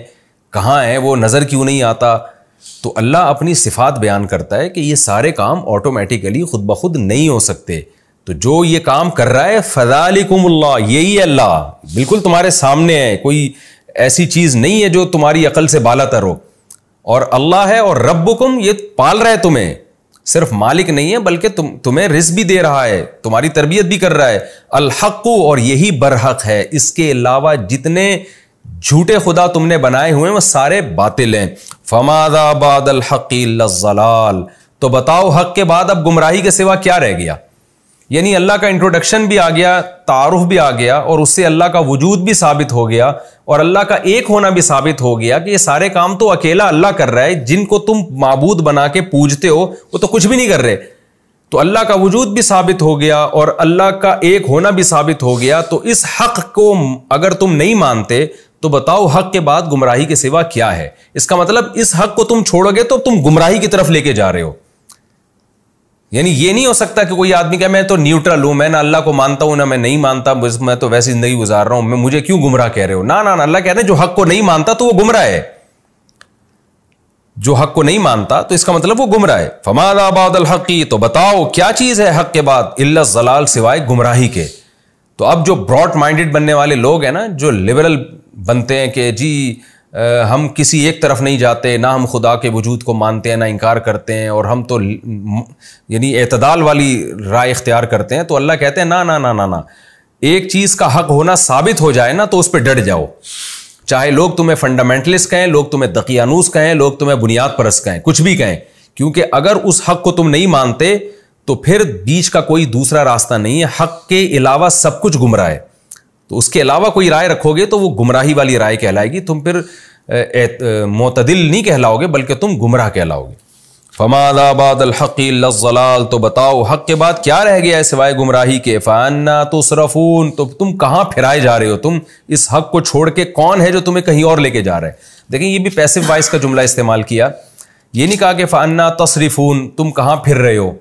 کہاں ہے وہ، نظر کیوں نہیں آتا. تو اللہ اپنی صفات بیان کرتا ہے کہ یہ سارے کام آٹومیٹیکلی خود بخود نہیں ہو سکتے. تو جو یہ کام کر رہا ہے فذالکم اللہ، یہی ہے اللہ، بالکل تمہارے سامنے ہے، کوئی ایسی چیز نہیں ہے جو تمہاری عقل سے بالا تر ہو. اور اللہ ہے، اور ربکم، یہ پال رہا ہے تمہیں، صرف مالک نہیں ہے بلکہ تمہیں رزق بھی دے رہا ہے، تمہاری تربیت بھی کر رہا ہے. الحق، اور یہی برحق ہے. اس کے علاوہ جتنے جھوٹے خدا تم نے بنائے ہوئے ہیں وہ سارے باطل ہیں. فماذا بعد الحق الا الضلال، تو بتاؤ حق کے بعد اب گمراہی کے سوا کیا رہ گیا. یعنی اللہ کا انٹروڈکشن بھی آ گیا، تعارف بھی آ گیا، اور اس سے اللہ کا وجود بھی ثابت ہو گیا، اور اللہ کا ایک ہونا بھی ثابت ہو گیا کہ یہ سارے کام تو اکیلا اللہ کر رہا ہے. جن کو تم معبود بنا کے پوجتے ہو وہ تو کچھ بھی نہیں کر رہے. تو اللہ کا وجود بھی ثابت ہو گیا اور اللہ کا ایک ہونا بھی ثابت ہو گیا. تو اس حق کو اگر تم نہیں مانتے تو بتاؤ حق کے بعد گمراہی کے سوا کیا ہے. اس کا مطلب اس حق کو تم چھوڑو گے تو تم گمراہی کی طرف لے کے جا رہے ہو. یعنی یہ نہیں ہو سکتا کہ کوئی آدمی کہ میں تو نیوٹرل ہوں، میں نہ اللہ کو مانتا ہوں نہ میں نہیں مانتا، میں تو ویسی زندگی گزار رہا ہوں، میں مجھے کیوں گمراہ کہہ رہے ہو. نہ اللہ کہہ رہے ہیں جو حق کو نہیں مانتا تو وہ گمراہ ہے. جو حق کو نہیں مانتا تو اس کا مطلب وہ گمراہ ہے. فماذا بعد الحق، تو بتاؤ کیا چیز ہے حق کے بعد، الا الضلال، سوائے گمراہی کے. تو اب جو براڈ مائنڈڈ بننے والے لوگ ہیں نا، جو لبرل بنتے ہیں کہ جی ہم کسی ایک طرف نہیں جاتے، نہ ہم خدا کے وجود کو مانتے ہیں نہ انکار کرتے ہیں، اور ہم تو یعنی اعتدال والی رائے اختیار کرتے ہیں. تو اللہ کہتے ہیں نہ، ایک چیز کا حق ہونا ثابت ہو جائے نا تو اس پہ ڈٹ جاؤ. چاہے لوگ تمہیں فنڈامنٹلسٹ کہیں، لوگ تمہیں دقیانوس کہیں، لوگ تمہیں بنیاد پرست کہیں، کچھ بھی کہیں. کیونکہ اگر اس حق کو تم نہیں مانتے تو پھر بیچ کا کوئی دوسرا راستہ نہیں ہے. حق کے علاوہ سب کچھ گمراہ ہے, تو اس کے علاوہ کوئی رائے رکھو گے تو وہ گمراہی والی رائے کہلائے گی. تم پھر معتدل نہیں کہلاؤ گے بلکہ تم گمراہ کہلاؤ گے. فماذا بعد الحق الا الضلال, تو بتاؤ حق کے بعد کیا رہ گیا ہے سوائے گمراہی کے. فانا تصرفون, تو تم کہاں پھرائے جا رہے ہو, تم اس حق کو چھوڑ کے کون ہے جو تمہیں کہیں اور لے کے جا رہا ہے. دیکھیں یہ بھی پیسو وائس کا جملہ استعمال کیا, یہ نہیں کہا کہ فانا تصرفون تم کہاں پھر رہے ہو,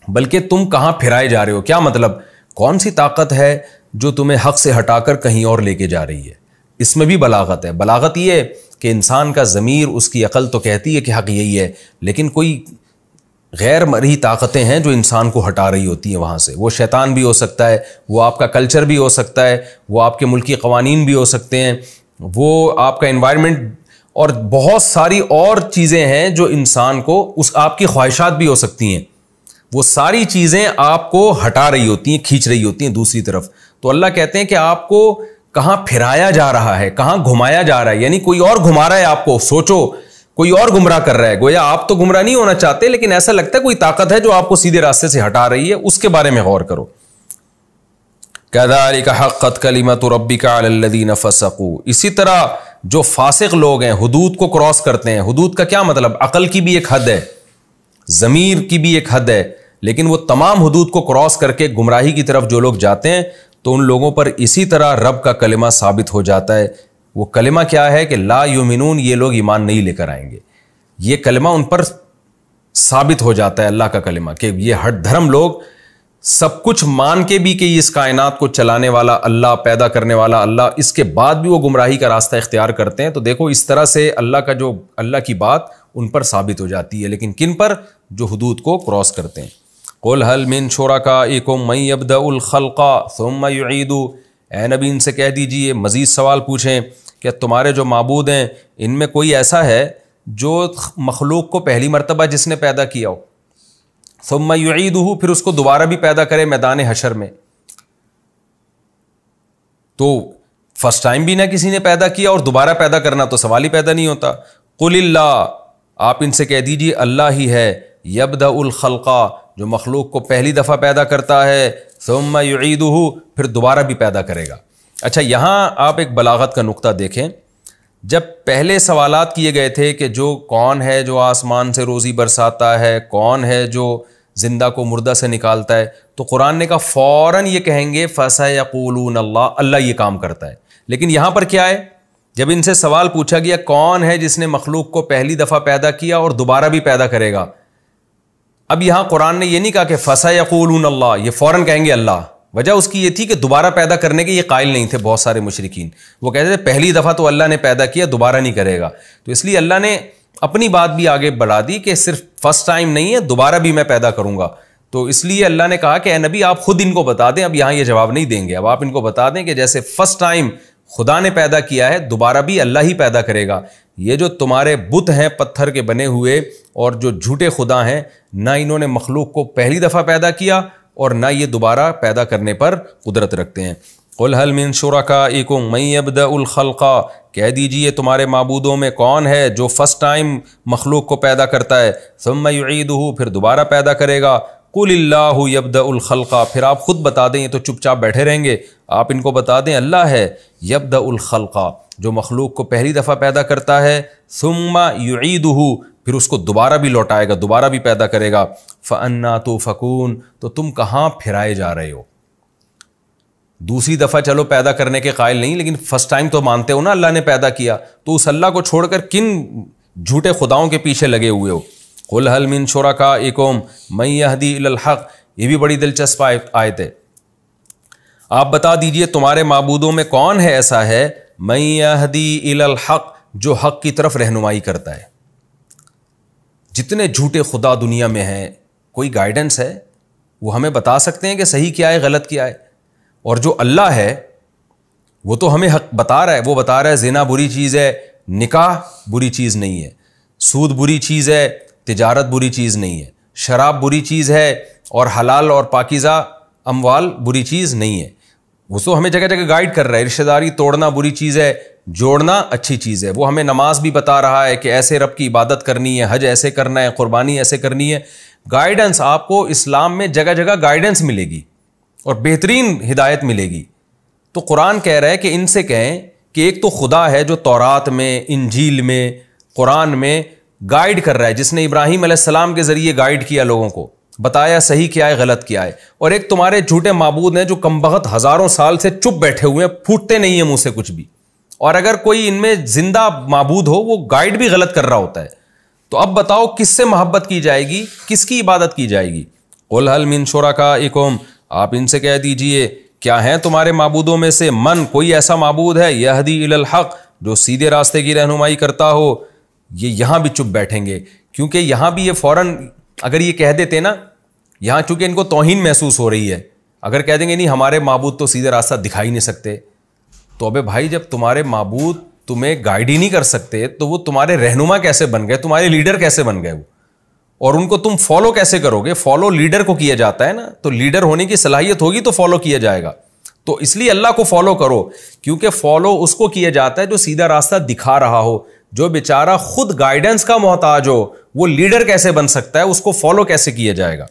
بلکہ تم کہاں پھرائے جا رہے ہو. کیا مطلب, کون سی طاقت ہے جو تمہیں حق سے ہٹا کر کہیں اور لے کے جا رہی ہے. اس میں بھی بلاغت ہے. بلاغت یہ ہے کہ انسان کا ضمیر, اس کی عقل تو کہتی ہے کہ حق یہی ہے, لیکن کوئی غیر مرئی طاقتیں ہیں جو انسان کو ہٹا رہی ہوتی ہیں وہاں سے. وہ شیطان بھی ہو سکتا ہے, وہ آپ کا کلچر بھی ہو سکتا ہے, وہ آپ کے ملکی قوانین بھی ہو سکتے ہیں, وہ آپ کا انوائرمنٹ, اور بہت ساری اور چیزیں ہیں جو انسان کو, اس آپ کی خواہشات بھی ہو سکتی ہیں. وہ ساری چیزیں آپ کو ہٹا رہی ہوتی ہیں, کھینچ رہی ہوتی ہیں دوسری طرف. تو اللہ کہتے ہیں کہ آپ کو کہاں پھرایا جا رہا ہے, کہاں گھمایا جا رہا ہے, یعنی کوئی اور گھما رہا ہے آپ کو. سوچو کوئی اور گمراہ کر رہا ہے. گویا آپ تو گمراہ نہیں ہونا چاہتے, لیکن ایسا لگتا ہے کوئی طاقت ہے جو آپ کو سیدھے راستے سے ہٹا رہی ہے. اس کے بارے میں غور کرو. كذلك حقت کلمۃ ربک علی الذین فسقوا, اسی طرح جو فاسق لوگ ہیں, حدود کو کراس کرتے ہیں. حدود کا کیا مطلب, عقل کی بھی ایک حد ہے, ضمیر کی بھی ایک حد ہے, لیکن وہ تمام حدود کو کراس کر کے گمراہی کی طرف جو لوگ جاتے ہیں تو ان لوگوں پر اسی طرح رب کا کلمہ ثابت ہو جاتا ہے. وہ کلمہ کیا ہے کہ لا یؤمنون, یہ لوگ ایمان نہیں لے کر آئیں گے. یہ کلمہ ان پر ثابت ہو جاتا ہے, اللہ کا کلمہ, کہ یہ ہٹ دھرم لوگ سب کچھ مان کے بھی کہ اس کائنات کو چلانے والا اللہ, پیدا کرنے والا اللہ, اس کے بعد بھی وہ گمراہی کا راستہ اختیار کرتے ہیں. تو دیکھو اس طرح سے اللہ کی بات ان پر ثابت ہو جاتی ہے. لیکن کن پر, جو حدود کو کراس کرتے ہیں. قل هل من شرکائکم من یبدأ الخلق ثم یعید, اے نبی ان سے کہہ دیجئے, مزید سوال پوچھیں کہ تمہارے جو معبود ہیں ان میں کوئی ایسا ہے جو مخلوق کو پہلی مرتبہ جس نے پیدا کیا ہو, ثم یعیدہ, پھر اس کو دوبارہ بھی پیدا کرے میدان حشر میں. تو فرسٹ ٹائم بھی نہ کسی نے پیدا کیا اور دوبارہ پیدا کرنا تو سوال ہی پیدا نہیں ہوتا. قل اللہ, آپ ان سے کہہ دیجئے اللہ ہی ہے, یبدأ الخلق, جو مخلوق کو پہلی دفعہ پیدا کرتا ہے, ثم یعیدہ, پھر دوبارہ بھی پیدا کرے گا. اچھا یہاں آپ ایک بلاغت کا نقطہ دیکھیں. جب پہلے سوالات کیے گئے تھے کہ جو کون ہے جو آسمان سے روزی برساتا ہے, کون ہے جو زندہ کو مردہ سے نکالتا ہے, تو قرآن نے کہا فوراً یہ کہیں گے فسیقولون اللہ, اللہ یہ کام کرتا ہے. لیکن یہاں پر کیا ہے, جب ان سے سوال پوچھا گیا کون ہے جس نے مخلوق کو پہلی دفعہ پیدا کیا اور دوبارہ بھی پیدا کرے گا, اب یہاں قرآن نے یہ نہیں کہا کہ فسیقولون اللہ, یہ فوراً کہیں گے اللہ. وجہ اس کی یہ تھی کہ دوبارہ پیدا کرنے کے یہ قائل نہیں تھے بہت سارے مشرکین. وہ کہتے تھے پہلی دفعہ تو اللہ نے پیدا کیا, دوبارہ نہیں کرے گا. تو اس لیے اللہ نے اپنی بات بھی آگے بڑھا دی کہ صرف فرسٹ ٹائم نہیں ہے, دوبارہ بھی میں پیدا کروں گا. تو اس لیے اللہ نے کہا کہ اے نبی آپ خود ان کو بتا دیں. اب یہاں یہ جواب نہیں دیں گے, اب آپ ان کو بتا دیں کہ جیسے فرسٹ ٹائم خدا نے پیدا کیا ہے, دوبارہ بھی اللہ ہی پیدا کرے گا. یہ جو تمہارے بت ہیں پتھر کے بنے ہوئے اور جو جھوٹے خدا ہیں, نہ انہوں نے مخلوق کو پہلی دفعہ پیدا کیا اور نہ یہ دوبارہ پیدا کرنے پر قدرت رکھتے ہیں. قل هل من شرکائکم من یبدأ الخلق, کہہ دیجئے تمہارے معبودوں میں کون ہے جو فرسٹ ٹائم مخلوق کو پیدا کرتا ہے, ثم یعیدہ, پھر دوبارہ پیدا کرے گا. قل اللہ یبدأ الخلق, پھر آپ خود بتا دیں, یہ تو چپ چاپ بیٹھے رہیں گے, آپ ان کو بتا دیں اللہ ہے یبدأ الخلق, جو مخلوق کو پہلی دفعہ پیدا کرتا ہے, ثم یعیدہ, پھر اس کو دوبارہ بھی لوٹائے گا, دوبارہ بھی پیدا کرے گا. فأنا تؤفکون, تو تم کہاں پھرائے جا رہے ہو. دوسری دفعہ چلو پیدا کرنے کے قائل نہیں, لیکن فرسٹ ٹائم تو مانتے ہو نا اللہ نے پیدا کیا, تو اس اللہ کو چھوڑ کر کن جھوٹے خداؤں کے پیچھے لگے ہوئے ہو. قل هل من شرکائکم من یہدی الی الحق, یہ بھی بڑی دلچسپ آیت ہے. آپ بتا دیجئے تمہارے معبودوں میں کون ہے ایسا ہے من یہدی الی الحق, جو حق کی طرف رہنمائی کرتا ہے. جتنے جھوٹے خدا دنیا میں ہیں, کوئی گائیڈنس ہے, وہ ہمیں بتا سکتے ہیں کہ صحیح کیا ہے غلط کیا ہے. اور جو اللہ ہے وہ تو ہمیں حق بتا رہا ہے, وہ بتا رہا ہے زنا بری چیز ہے, نکاح بری چیز نہیں ہے, سود بری چیز ہے, تجارت بری چیز نہیں ہے, شراب بری چیز ہے, اور حلال اور پاکیزہ اموال بری چیز نہیں ہے. وہ تو ہمیں جگہ جگہ گائیڈ کر رہا ہے. رشتہ داری توڑنا بری چیز ہے, جوڑنا اچھی چیز ہے. وہ ہمیں نماز بھی بتا رہا ہے کہ ایسے رب کی عبادت کرنی ہے, حج ایسے کرنا ہے, قربانی ایسے کرنی ہے. گائیڈنس آپ کو اسلام میں جگہ جگہ گائیڈنس ملے گی اور بہترین ہدایت ملے گی. تو قرآن کہہ رہا ہے کہ ان سے کہیں کہ ایک تو خدا ہے جو تورات میں، انجیل میں، قرآن میں گائیڈ کر رہا ہے، جس نے ابراہیم علیہ السلام کے ذریعے گائیڈ کیا لوگوں کو، بتایا صحیح کیا ہے غلط کیا ہے. اور ایک تمہارے جھوٹے معبود ہیں جو کمبخت ہزاروں سال سے چپ بیٹھے ہوئے ہیں، پھوٹتے نہیں ہیں منہ سے کچھ بھی. اور اگر کوئی ان میں زندہ معبود ہو وہ گائیڈ بھی غلط کر رہا ہوتا ہے. تو اب بتاؤ کس سے محبت کی جائے گی، کس کی عبادت کی جائے گی؟ قل هل من شرکائکم، آپ ان سے کہہ دیجئے کیا ہیں تمہارے معبودوں میں سے من، کوئی ایسا معبود ہے، یہدی الی الحق، جو سیدھے راستے کی رہنمائی کرتا ہو. یہ یہاں بھی چپ بیٹھیں گے کیونکہ یہاں بھی یہ فوراً اگر یہ کہہ دیتے نا، یہاں چونکہ ان کو توہین محسوس ہو رہی ہے، اگر کہہ دیں گے نہیں ہمارے معبود تو سیدھے راستہ دکھا ہی نہیں سکتے، تو ابے بھائی جب تمہارے معبود تمہیں گائیڈ ہی نہیں کر سکتے تو وہ تمہارے رہنما کیسے بن گئے، تمہارے لیڈر کیسے بن گئے وہ، اور ان کو تم فالو کیسے کرو گے؟ فالو لیڈر کو کیا جاتا ہے نا، تو لیڈر ہونے کی صلاحیت ہوگی تو فالو کیا جائے گا. تو اس لیے اللہ کو فالو کرو، کیونکہ فالو اس کو کیا جاتا ہے جو سیدھا راستہ دکھا رہا ہو. جو بیچارہ خود گائیڈنس کا محتاج ہو وہ لیڈر کیسے بن سکتا ہے، اس کو فالو کیسے کیا جائے گا؟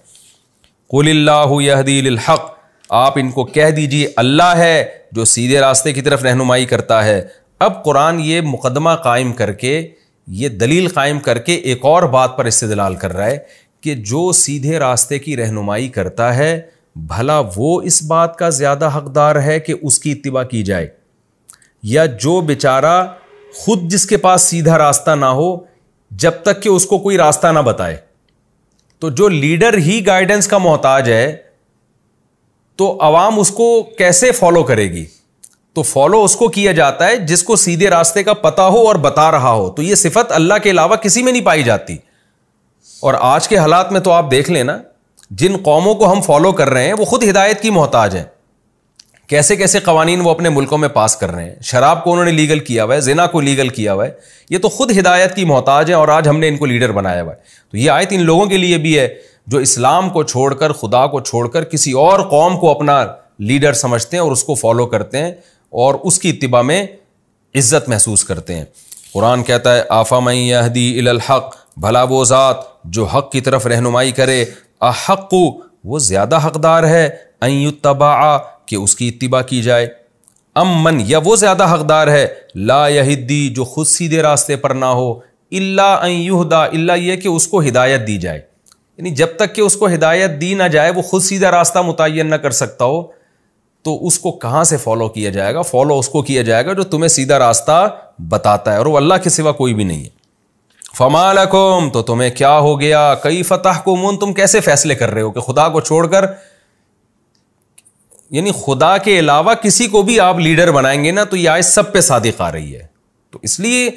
قل اللہ یہدی للحق، آپ ان کو کہہ دیجئے اللہ ہے جو سیدھے راستے کی طرف رہنمائی کرتا ہے. اب قرآن یہ مقدمہ قائم کر کے، یہ دلیل قائم کر کے ایک اور بات پر استدلال کر رہا ہے کہ جو سیدھے راستے کی رہنمائی کرتا ہے بھلا وہ اس بات کا زیادہ حقدار ہے کہ اس کی اتباع کی جائے، یا جو بیچارہ خود جس کے پاس سیدھا راستہ نہ ہو جب تک کہ اس کو کوئی راستہ نہ بتائے. تو جو لیڈر ہی گائیڈنس کا محتاج ہے تو عوام اس کو کیسے فالو کرے گی؟ تو فالو اس کو کیا جاتا ہے جس کو سیدھے راستے کا پتہ ہو اور بتا رہا ہو. تو یہ صفت اللہ کے علاوہ کسی میں نہیں پائی جاتی. اور آج کے حالات میں تو آپ دیکھ لیں نا، جن قوموں کو ہم فالو کر رہے ہیں وہ خود ہدایت کی محتاج ہیں. کیسے کیسے قوانین وہ اپنے ملکوں میں پاس کر رہے ہیں، شراب کو انہوں نے لیگل کیا ہوا ہے، زنا کو لیگل کیا ہوا ہے، یہ تو خود ہدایت کی محتاج ہیں اور آج ہم نے ان کو لیڈر بنایا ہوا ہے. تو یہ آیت ان لوگوں کے لیے بھی ہے جو اسلام کو چھوڑ کر، خدا کو چھوڑ کر کسی اور قوم کو اپنا لیڈر سمجھتے ہیں اور اس کو فالو کرتے ہیں اور اس کی اتباع میں عزت محسوس کرتے ہیں. قرآن کہتا ہے افمن یہدی الی الحق، بھلا وہ ذات جو حق کی طرف رہنمائی کرے، احق، وہ زیادہ حقدار ہے، ان یتبع، کہ اس کی اتباع کی جائے، امن، یا وہ زیادہ حقدار ہے لا یہدی، جو خود سیدھے راستے پر نہ ہو، الا ان یہدا، الا یہ کہ اس کو ہدایت دی جائے. یعنی جب تک کہ اس کو ہدایت دی نہ جائے، وہ خود سیدھا راستہ متعین نہ کر سکتا ہو، تو اس کو کہاں سے فالو کیا جائے گا؟ فالو اس کو کیا جائے گا جو تمہیں سیدھا راستہ بتاتا ہے، اور وہ اللہ کے سوا کوئی بھی نہیں ہے. فما لکم، تو تمہیں کیا ہو گیا، کیف تحکمون، تم کیسے فیصلے کر رہے ہو کہ خدا کو چھوڑ کر، یعنی خدا کے علاوہ کسی کو بھی آپ لیڈر بنائیں گے نا تو یہ آیت سب پہ صادق آ رہی ہے. تو اس لیے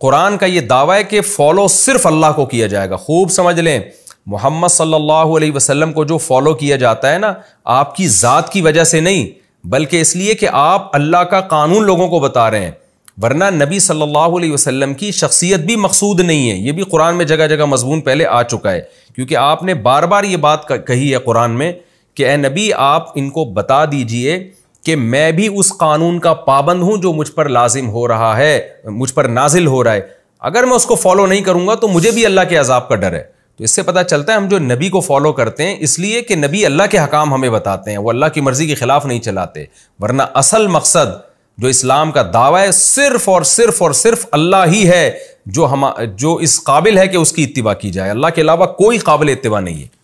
قرآن کا یہ دعویٰ ہے کہ فالو صرف اللہ کو کیا جائے گا. خوب سمجھ لیں، محمد صلی اللہ علیہ وسلم کو جو فالو کیا جاتا ہے نا، آپ کی ذات کی وجہ سے نہیں، بلکہ اس لیے کہ آپ اللہ کا قانون لوگوں کو بتا رہے ہیں. ورنہ نبی صلی اللہ علیہ وسلم کی شخصیت بھی مقصود نہیں ہے. یہ بھی قرآن میں جگہ جگہ مضمون پہلے آ چکا ہے، کیونکہ آپ نے بار بار یہ بات کہی ہے قرآن میں کہ اے نبی آپ ان کو بتا دیجئے کہ میں بھی اس قانون کا پابند ہوں جو مجھ پر لازم ہو رہا ہے، مجھ پر نازل ہو رہا ہے. اگر میں اس کو فالو نہیں کروں گا تو مجھے بھی اللہ کے عذاب کا ڈر ہے. تو اس سے پتہ چلتا ہے ہم جو نبی کو فالو کرتے ہیں اس لیے کہ نبی اللہ کے حکام ہمیں بتاتے ہیں، وہ اللہ کی مرضی کے خلاف نہیں چلاتے. ورنہ اصل مقصد جو اسلام کا دعویٰ ہے صرف اور صرف اور صرف اللہ ہی ہے جو اس قابل ہے کہ اس کی اتباع کی جائے. اللہ کے علاوہ کوئی قابل اتباع نہیں ہے.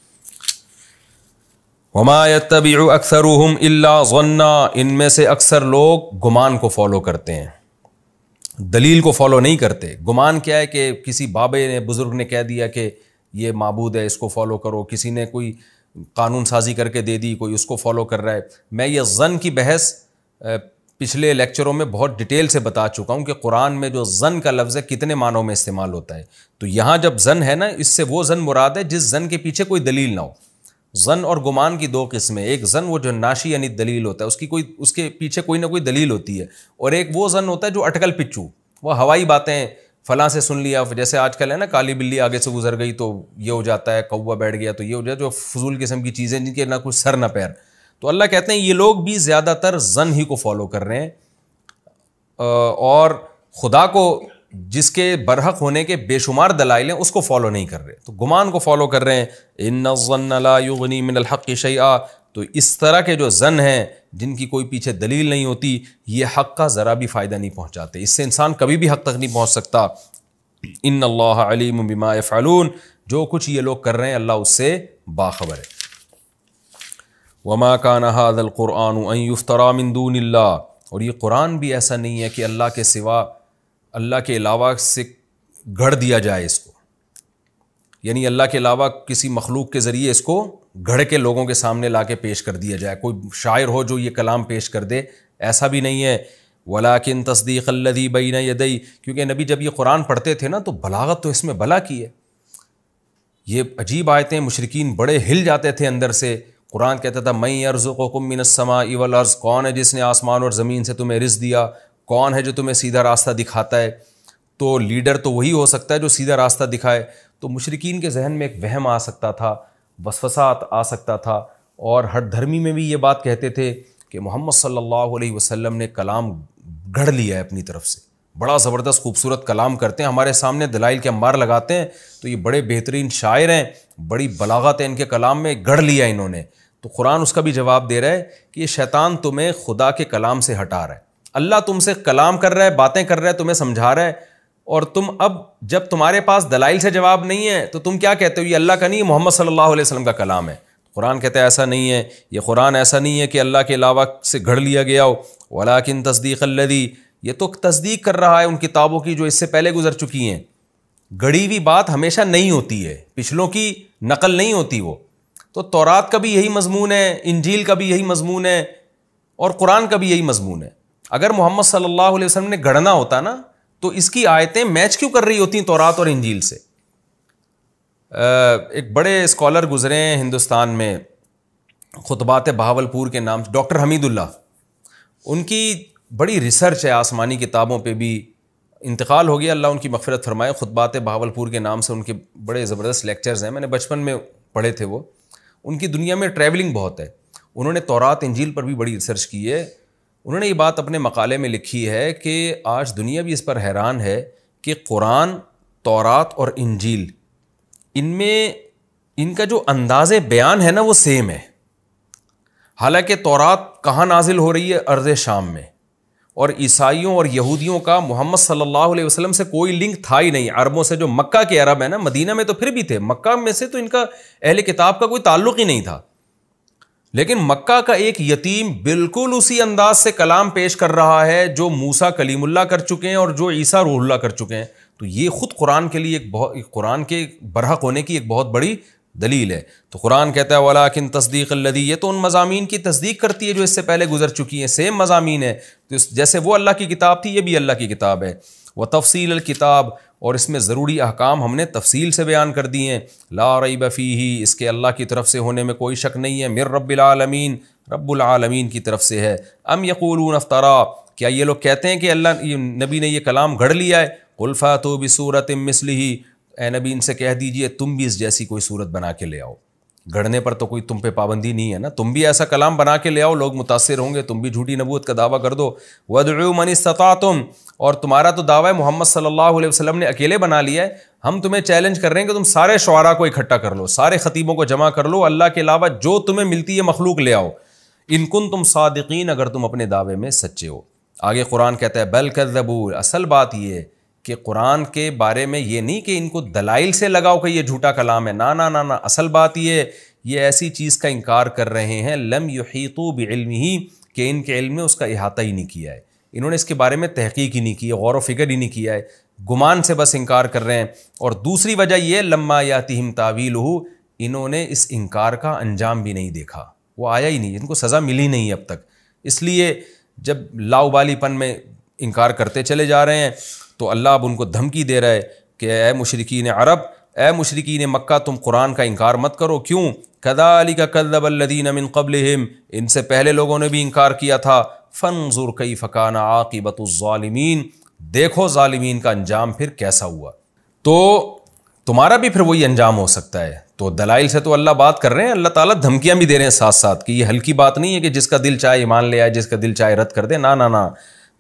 وما يتبع اکثرهم الا ظنا، ان میں سے اکثر لوگ گمان کو فالو کرتے ہیں، دلیل کو فالو نہیں کرتے. گمان کیا ہے کہ کسی بابے نے، بزرگ نے کہہ دیا کہ یہ معبود ہے، اس کو فالو کرو، کسی نے کوئی قانون سازی کر کے دے دی، کوئی اس کو فالو کر رہا ہے. میں یہ ظن کی بحث پچھلے لیکچروں میں بہت ڈیٹیل سے بتا چکا ہوں کہ قرآن میں جو ظن کا لفظ ہے کتنے معنوں میں استعمال ہوتا ہے. تو یہاں جب ظن ہے نا، اس سے وہ ظن مراد ہے جس ظن کے پیچھے کوئی دلیل نہ ہو. ظن اور گمان کی دو قسمیں، ایک ظن وہ جو ناشی یعنی دلیل ہوتا ہے، اس کے پیچھے کوئی نہ کوئی دلیل ہوتی ہے، اور ایک وہ ظن ہوتا ہے جو اٹکل پچو، وہ ہوائی باتیں، فلاں سے سن لیا، جیسے آج کل ہے نا کالی بلی آگے سے گزر گئی تو یہ ہو جاتا ہے، کوا بیٹھ گیا تو یہ ہو جاتا ہے، جو فضول قسم کی چیزیں جن کے نہ کچھ سر نہ پیر. تو اللہ کہتے ہیں یہ لوگ بھی زیادہ تر ظن ہی کو فالو کر رہے ہیں، اور خدا کو جس کے برحق ہونے کے بے شمار دلائل ہیں اس کو فالو نہیں کر رہے, تو گمان کو فالو کر رہے ہیں. ان الظن لا یغنی من الحق شیئا, تو اس طرح کے جو ظن ہیں جن کی کوئی پیچھے دلیل نہیں ہوتی, یہ حق کا ذرا بھی فائدہ نہیں پہنچاتے, اس سے انسان کبھی بھی حق تک نہیں پہنچ سکتا. ان اللہ علیم بما یفعلون, جو کچھ یہ لوگ کر رہے ہیں اللہ اس سے باخبر ہے. وما کان ھذا القرآن ان یفترى من دون اللہ, اور یہ قرآن بھی ایسا نہیں ہے کہ اللہ کے سوا, اللہ کے علاوہ سے گھڑ دیا جائے اس کو, یعنی اللہ کے علاوہ کسی مخلوق کے ذریعے اس کو گھڑ کے لوگوں کے سامنے لا کے پیش کر دیا جائے, کوئی شاعر ہو جو یہ کلام پیش کر دے, ایسا بھی نہیں ہے. ولیکن تصدیق الذی بین یدی, کیونکہ نبی جب یہ قرآن پڑھتے تھے نا تو بلاغت تو اس میں بلا کی ہے, یہ عجیب آیتیں, مشرکین بڑے ہل جاتے تھے اندر سے. قرآن کہتا تھا من یرزقکم من السماء والارض, کون ہے جس نے آسمان اور زمین سے تمہیں رزق دیا, کون ہے جو تمہیں سیدھا راستہ دکھاتا ہے, تو لیڈر تو وہی ہو سکتا ہے جو سیدھا راستہ دکھائے. تو مشرکین کے ذہن میں ایک وہم آ سکتا تھا, وسوسہ آ سکتا تھا, اور ہر دھرمی میں بھی یہ بات کہتے تھے کہ محمد صلی اللہ علیہ وسلم نے کلام گھڑ لیا ہے اپنی طرف سے, بڑا زبردست خوبصورت کلام کرتے ہیں, ہمارے سامنے دلائل کے انبار لگاتے ہیں, تو یہ بڑے بہترین شاعر ہیں, بڑی بلاغت ہے ان کے کلام میں, گھڑ لیا انہوں نے. تو قرآن اس کا بھی جواب دے رہا ہے کہ یہ شیطان تمہیں خدا کے کلام سے ہٹا رہا ہے, اللہ تم سے کلام کر رہا ہے, باتیں کر رہا ہے, تمہیں سمجھا رہا ہے, اور تم اب جب تمہارے پاس دلائل سے جواب نہیں ہے تو تم کیا کہتے ہو, یہ اللہ کا نہیں, محمد صلی اللہ علیہ وسلم کا کلام ہے. قرآن کہتا ہے ایسا نہیں ہے, یہ قرآن ایسا نہیں ہے کہ اللہ کے علاوہ سے گھڑ لیا گیا ہو. ولیکن تصدیق الذی, یہ تو تصدیق کر رہا ہے ان کتابوں کی جو اس سے پہلے گزر چکی ہیں. گڑی ہوئی بات ہمیشہ نہیں ہوتی ہے, پچھلوں کی نقل نہیں ہوتی وہ. تو تورات کا بھی یہی مضمون ہے, انجیل کا بھی یہی مضمون ہے, اور قرآن کا بھی یہی مضمون ہے. اگر محمد صلی اللہ علیہ وسلم نے گڑھنا ہوتا نا تو اس کی آیتیں میچ کیوں کر رہی ہوتی تورات اور انجیل سے. ایک بڑے اسکالر گزرے ہیں ہندوستان میں, خطبات بہاولپور کے نام, ڈاکٹر حمید اللہ, ان کی بڑی ریسرچ ہے آسمانی کتابوں پہ بھی, انتقال ہو گیا, اللہ ان کی مغفرت فرمائے. خطبات بہاولپور کے نام سے ان کے بڑے زبردست لیکچرز ہیں, میں نے بچپن میں پڑھے تھے وہ. ان کی دنیا میں ٹریولنگ بہت ہے, انہوں نے تورات انجیل پر بھی بڑی ریسرچ کی ہے. انہوں نے یہ بات اپنے مقالے میں لکھی ہے کہ آج دنیا بھی اس پر حیران ہے کہ قرآن, تورات اور انجیل, ان میں ان کا جو انداز بیان ہے نا وہ سیم ہے. حالانکہ تورات کہاں نازل ہو رہی ہے, ارض شام میں, اور عیسائیوں اور یہودیوں کا محمد صلی اللہ علیہ وسلم سے کوئی لنک تھا ہی نہیں. عربوں سے, جو مکہ کے عرب ہیں نا, مدینہ میں تو پھر بھی تھے, مکہ میں سے تو ان کا اہل کتاب کا کوئی تعلق ہی نہیں تھا. لیکن مکہ کا ایک یتیم بالکل اسی انداز سے کلام پیش کر رہا ہے جو موسیٰ کلیم اللہ کر چکے ہیں اور جو عیسیٰ روح اللہ کر چکے ہیں. تو یہ خود قرآن کے لیے قرآن کے برحق ہونے کی ایک بہت بڑی دلیل ہے. تو قرآن کہتا ہے ولیکن تصدیق الذی, یہ تو ان مضامین کی تصدیق کرتی ہے جو اس سے پہلے گزر چکی ہیں, سیم مضامین ہے. تو جیسے وہ اللہ کی کتاب تھی, یہ بھی اللہ کی کتاب ہے. وتفصیل الکتاب, اور اس میں ضروری احکام ہم نے تفصیل سے بیان کر دیے ہیں. لا ریب فیہ, اس کے اللہ کی طرف سے ہونے میں کوئی شک نہیں ہے. من رب العالمین, رب العالمین کی طرف سے ہے. ام یقولون افترا, کیا یہ لوگ کہتے ہیں کہ اللہ نبی نے یہ کلام گھڑ لیا ہے. قل فاتوا بسورۃ مثلہ, اے نبی ان سے کہہ دیجئے تم بھی اس جیسی کوئی صورت بنا کے لے آؤ. گھڑنے پر تو کوئی تم پہ پابندی نہیں ہے نا, تم بھی ایسا کلام بنا کے لے آؤ, لوگ متاثر ہوں گے, تم بھی جھوٹی نبوت کا دعویٰ کر دو. وادعوا من استطعتم, اور تمہارا تو دعویٰ محمد صلی اللہ علیہ وسلم نے اکیلے بنا لیا ہے. ہم تمہیں چیلنج کر رہے ہیں کہ تم سارے شعراء کو اکٹھا کر لو, سارے خطیبوں کو جمع کر لو, اللہ کے علاوہ جو تمہیں ملتی ہے مخلوق لے آؤ. ان کنتم صادقین, اگر تم اپنے دعوے میں سچے ہو. آگے قرآن کہتا ہے بل کذبوا, اصل بات یہ ہے کہ قرآن کے بارے میں یہ نہیں کہ ان کو دلائل سے لگاؤ کہ یہ جھوٹا کلام ہے, نا نا نا نا, اصل بات یہ ایسی چیز کا انکار کر رہے ہیں لم یحیطوا بعلمہ, کہ ان کے علم نے اس کا احاطہ ہی نہیں کیا ہے, انہوں نے اس کے بارے میں تحقیق ہی نہیں کی ہے, غور و فکر ہی نہیں کیا ہے, گمان سے بس انکار کر رہے ہیں. اور دوسری وجہ یہ لما یاتہم تاویلہ, انہوں نے اس انکار کا انجام بھی نہیں دیکھا, وہ آیا ہی نہیں, ان کو سزا ملی نہیں اب تک. اس لیے جب لاؤبالی پن میں انکار کرتے چلے جا رہے ہیں تو اللہ اب ان کو دھمکی دے رہا ہے کہ اے مشرکین عرب, اے مشرکین مکہ, تم قرآن کا انکار مت کرو. کیوں؟ کذالک کذب الذین من قبلہم, ان سے پہلے لوگوں نے بھی انکار کیا تھا. فانظر کیف کان عاقبۃ الظالمین, دیکھو ظالمین کا انجام پھر کیسا ہوا. تو تمہارا بھی پھر وہی انجام ہو سکتا ہے. تو دلائل سے تو اللہ بات کر رہے ہیں, اللہ تعالیٰ دھمکیاں بھی دے رہے ہیں ساتھ ساتھ کہ یہ ہلکی بات نہیں ہے کہ جس کا دل چاہے ایمان لے آئے, جس کا دل چاہے رد کر دے, نا نا نا.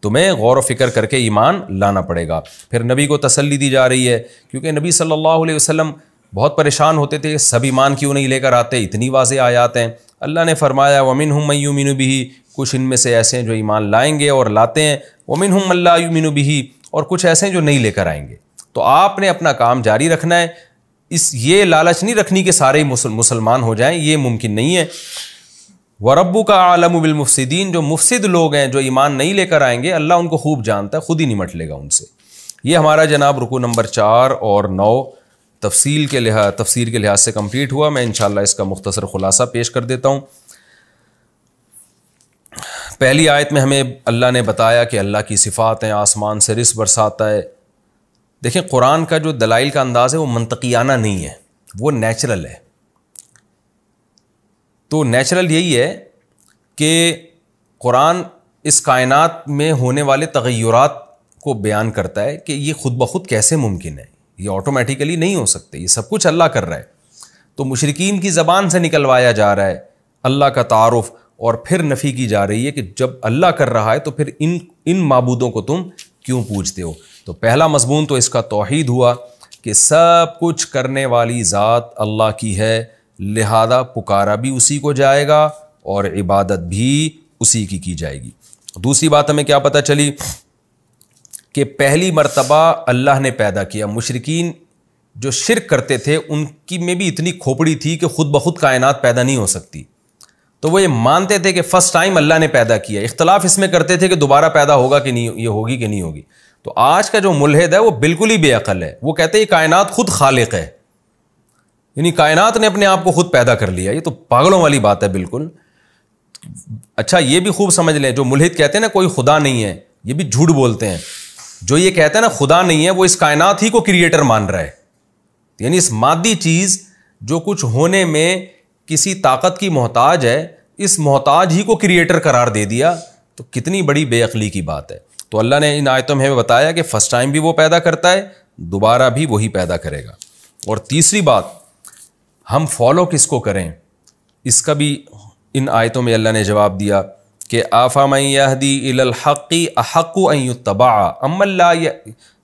تمہیں غور و فکر کر کے ایمان لانا پڑے گا۔ پھر نبی کو تسلی دی جا رہی ہے، کیونکہ نبی صلی اللہ علیہ وسلم بہت پریشان ہوتے تھے، سب ایمان کیوں نہیں لے کر آتے، اتنی واضح آیات ہیں۔ اللہ نے فرمایا وَمِنْهُم مَن يُؤْمِنُ بِهِ، کچھ ان میں سے ایسے ہیں جو ایمان لائیں گے اور لاتے ہیں، وَمِنْهُم مَن لَّا يُؤْمِنُ بِهِ، اور کچھ ایسے ہیں جو نہیں لے کر آئیں گے۔ تو آپ نے اپنا کام جاری رکھنا ہے، یہ لالچ نہیں رکھنی کہ سارے مسلمان ہو جائیں، یہ ممکن نہیں ہے۔ وَرَبُّكَ أَعْلَمُ بِالْمُفْسِدِينَ، جو مفسد لوگ ہیں جو ایمان نہیں لے کر آئیں گے اللہ ان کو خوب جانتا ہے، خود ہی نمٹ لے گا ان سے۔ یہ ہمارا جناب رکوع نمبر 4 اور 9 تفسیر کے لحاظ سے کمپلیٹ ہوا۔ میں انشاءاللہ اس کا مختصر خلاصہ پیش کر دیتا ہوں۔ پہلی آیت میں ہمیں اللہ نے بتایا کہ اللہ کی صفات ہیں، آسمان سے رزق برساتا ہے۔ دیکھیں قرآن کا جو دلائل کا انداز ہے وہ منطقیانہ نہیں ہے، وہ نیچرل ہے۔ تو نیچرل یہی ہے کہ قرآن اس کائنات میں ہونے والے تغیرات کو بیان کرتا ہے کہ یہ خود بخود کیسے ممکن ہے، یہ آٹومیٹیکلی نہیں ہو سکتے، یہ سب کچھ اللہ کر رہا ہے۔ تو مشرکین کی زبان سے نکلوایا جا رہا ہے اللہ کا تعارف، اور پھر نفی کی جا رہی ہے کہ جب اللہ کر رہا ہے تو پھر ان معبودوں کو تم کیوں پوجتے ہو۔ تو پہلا مضمون تو اس کا توحید ہوا کہ سب کچھ کرنے والی ذات اللہ کی ہے، لہذا پکارا بھی اسی کو جائے گا اور عبادت بھی اسی کی جائے گی۔ دوسری بات ہمیں کیا پتہ چلی کہ پہلی مرتبہ اللہ نے پیدا کیا۔ مشرکین جو شرک کرتے تھے ان کی میں بھی اتنی کھوپڑی تھی کہ خود بخود کائنات پیدا نہیں ہو سکتی، تو وہ یہ مانتے تھے کہ فرسٹ ٹائم اللہ نے پیدا کیا۔ اختلاف اس میں کرتے تھے کہ دوبارہ پیدا ہوگا کہ نہیں، یہ ہوگی کہ نہیں ہوگی۔ تو آج کا جو ملحد ہے وہ بالکل ہی بے عقل ہے، وہ کہتے ہیں یہ کائنات خود خالق ہے، یعنی کائنات نے اپنے آپ کو خود پیدا کر لیا۔ یہ تو پاگلوں والی بات ہے بالکل۔ اچھا یہ بھی خوب سمجھ لیں، جو ملحد کہتے ہیں نا کوئی خدا نہیں ہے، یہ بھی جھوٹ بولتے ہیں۔ جو یہ کہتے ہیں نا خدا نہیں ہے، وہ اس کائنات ہی کو کریٹر مان رہا ہے، یعنی اس مادی چیز جو کچھ ہونے میں کسی طاقت کی محتاج ہے، اس محتاج ہی کو کریٹر قرار دے دیا، تو کتنی بڑی بے عقلی کی بات ہے۔ تو اللہ نے ان آیتوں میں بتایا کہ فرسٹ ٹائم بھی وہ پیدا کرتا ہے، دوبارہ بھی وہی پیدا کرے گا۔ اور تیسری بات، ہم فالو کس کو کریں، اس کا بھی ان آیتوں میں اللہ نے جواب دیا کہ آفامن یہدی الی الحق احق ان یتبع امن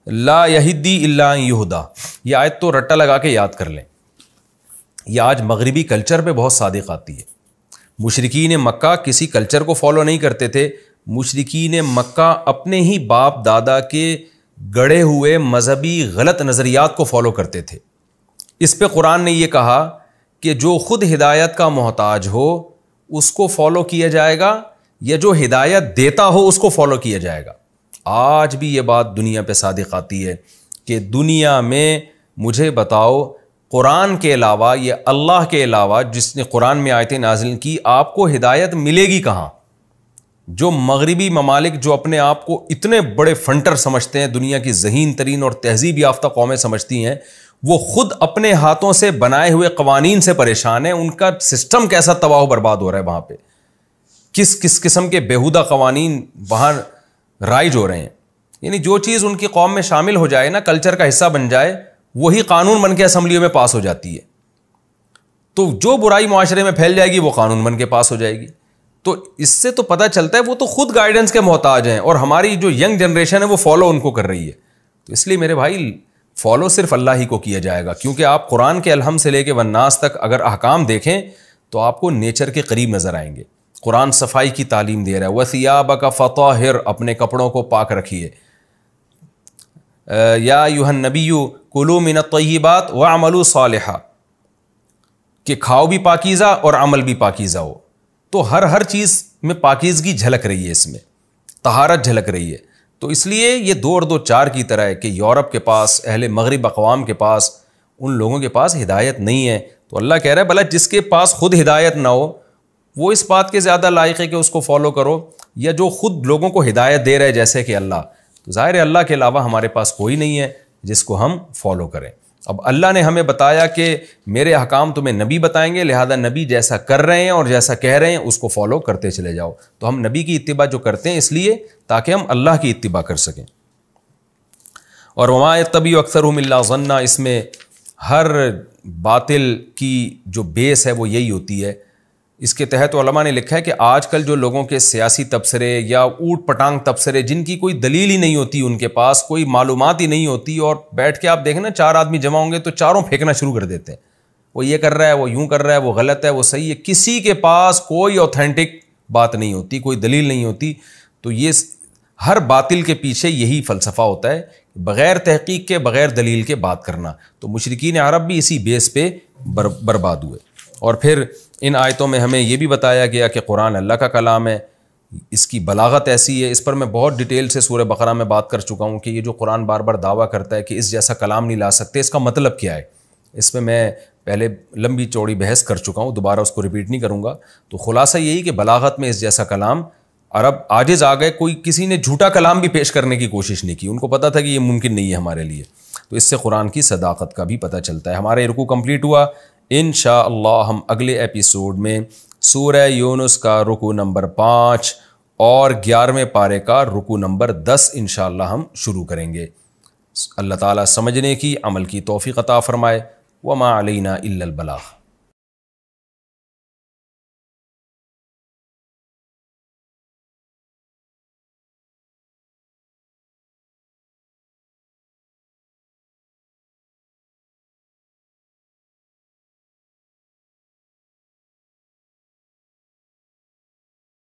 لا یہدی الا ان یہدی۔ یہ آیت تو رٹا لگا کے یاد کر لیں، یہ آج مغربی کلچر پہ بہت صادق آتی ہے۔ مشرکین مکہ کسی کلچر کو فالو نہیں کرتے تھے، مشرکین مکہ اپنے ہی باپ دادا کے گڑے ہوئے مذہبی غلط نظریات کو فالو کرتے تھے۔ اس پہ قرآن نے یہ کہا کہ جو خود ہدایت کا محتاج ہو اس کو فالو کیا جائے گا، یا جو ہدایت دیتا ہو اس کو فالو کیا جائے گا۔ آج بھی یہ بات دنیا پہ صادق آتی ہے کہ دنیا میں مجھے بتاؤ قرآن کے علاوہ یا اللہ کے علاوہ جس نے قرآن میں آیتیں نازل کی، آپ کو ہدایت ملے گی کہاں؟ جو مغربی ممالک جو اپنے آپ کو اتنے بڑے فنٹر سمجھتے ہیں، دنیا کی ذہین ترین اور تہذیب یافتہ قومیں سمجھتی ہیں، وہ خود اپنے ہاتھوں سے بنائے ہوئے قوانین سے پریشان ہیں۔ ان کا سسٹم کیسا تباہ و برباد ہو رہا ہے، وہاں پہ کس قسم کے بیہودہ قوانین وہاں رائج ہو رہے ہیں۔ یعنی جو چیز ان کی قوم میں شامل ہو جائے نا، کلچر کا حصہ بن جائے، وہی قانون بن کے اسمبلیوں میں پاس ہو جاتی ہے۔ تو جو برائی معاشرے میں پھیل جائے گی وہ قانون بن کے پاس ہو جائے گی۔ تو اس سے تو پتہ چلتا ہے وہ تو خود گائیڈنس کے محتاج ہیں، اور ہماری جو ینگ جنریشن ہے وہ فالو ان کو کر رہی ہے۔ تو اس لیے میرے بھائی فالو صرف اللہ ہی کو کیا جائے گا، کیونکہ آپ قرآن کے الحم سے لے کے والناس تک اگر احکام دیکھیں تو آپ کو نیچر کے قریب نظر آئیں گے۔ قرآن صفائی کی تعلیم دے رہا ہے، وَثِيَابَكَ فَطَهِّرْ، اپنے کپڑوں کو پاک رکھیے۔ یا ایھا النبی کلوا من الطیبات واعملوا صالحا، کہ کھاؤ بھی پاکیزہ اور عمل بھی پاکیزہ ہو۔ تو ہر چیز میں پاکیزگی جھلک رہی ہے، اس میں طہارت جھلک رہی ہے۔ تو اس لیے یہ 2 اور 2 4 کی طرح ہے کہ یورپ کے پاس، اہل مغرب اقوام کے پاس، ان لوگوں کے پاس ہدایت نہیں ہے۔ تو اللہ کہہ رہا ہے بھلا جس کے پاس خود ہدایت نہ ہو وہ اس بات کے زیادہ لائق ہے کہ اس کو فالو کرو، یا جو خود لوگوں کو ہدایت دے رہے جیسے کہ اللہ۔ تو ظاہر ہے اللہ کے علاوہ ہمارے پاس کوئی نہیں ہے جس کو ہم فالو کریں۔ اب اللہ نے ہمیں بتایا کہ میرے احکام تمہیں نبی بتائیں گے، لہذا نبی جیسا کر رہے ہیں اور جیسا کہہ رہے ہیں اس کو فالو کرتے چلے جاؤ۔ تو ہم نبی کی اتباع جو کرتے ہیں اس لیے تاکہ ہم اللہ کی اتباع کر سکیں۔ اور وما یتبع اکثرهم الا ظنا، اس میں ہر باطل کی جو بیس ہے وہ یہی ہوتی ہے اس کے تحت علماء نے لکھا ہے کہ آج کل جو لوگوں کے سیاسی تبصرے یا اوٹ پٹانگ تبصرے جن کی کوئی دلیل ہی نہیں ہوتی، ان کے پاس کوئی معلومات ہی نہیں ہوتی، اور بیٹھ کے آپ دیکھیں نا 4 آدمی جمع ہوں گے تو چاروں پھینکنا شروع کر دیتے ہیں، وہ یہ کر رہا ہے، وہ یوں کر رہا ہے، وہ غلط ہے، وہ صحیح ہے، کسی کے پاس کوئی اوتھینٹک بات نہیں ہوتی، کوئی دلیل نہیں ہوتی. تو یہ ہر باطل کے پیچھے یہی فلسفہ ہوتا ہے، بغیر تحقیق کے، بغیر دلیل کے بات کرنا. تو مشرکین عرب بھی اسی بیس پہ برباد ہوئے. اور پھر ان آیتوں میں ہمیں یہ بھی بتایا گیا کہ قرآن اللہ کا کلام ہے، اس کی بلاغت ایسی ہے. اس پر میں بہت ڈیٹیل سے سورہ بقرہ میں بات کر چکا ہوں کہ یہ جو قرآن بار بار دعویٰ کرتا ہے کہ اس جیسا کلام نہیں لا سکتے، اس کا مطلب کیا ہے. اس میں پہلے لمبی چوڑی بحث کر چکا ہوں، دوبارہ اس کو ریپیٹ نہیں کروں گا. تو خلاصہ یہی کہ بلاغت میں اس جیسا کلام عرب عاجز آ گئے، کوئی کسی نے جھوٹا کلام بھی پیش کرنے کی کوشش نہیں کی، ان کو پتہ تھا کہ یہ ممکن نہیں ہے ہمارے لیے. تو اس سے قرآن کی صداقت کا بھی پتہ چلتا ہے. ہمارا یہ رکوع کمپلیٹ ہوا. انشاءاللہ ہم اگلے ایپیسوڈ میں سورہ یونس کا رکوع نمبر 5 اور 11ویں پارے کا رکوع نمبر 10 انشاءاللہ ہم شروع کریں گے. اللہ تعالیٰ سمجھنے کی، عمل کی توفیق عطا فرمائے. وما علینا الا البلاغ.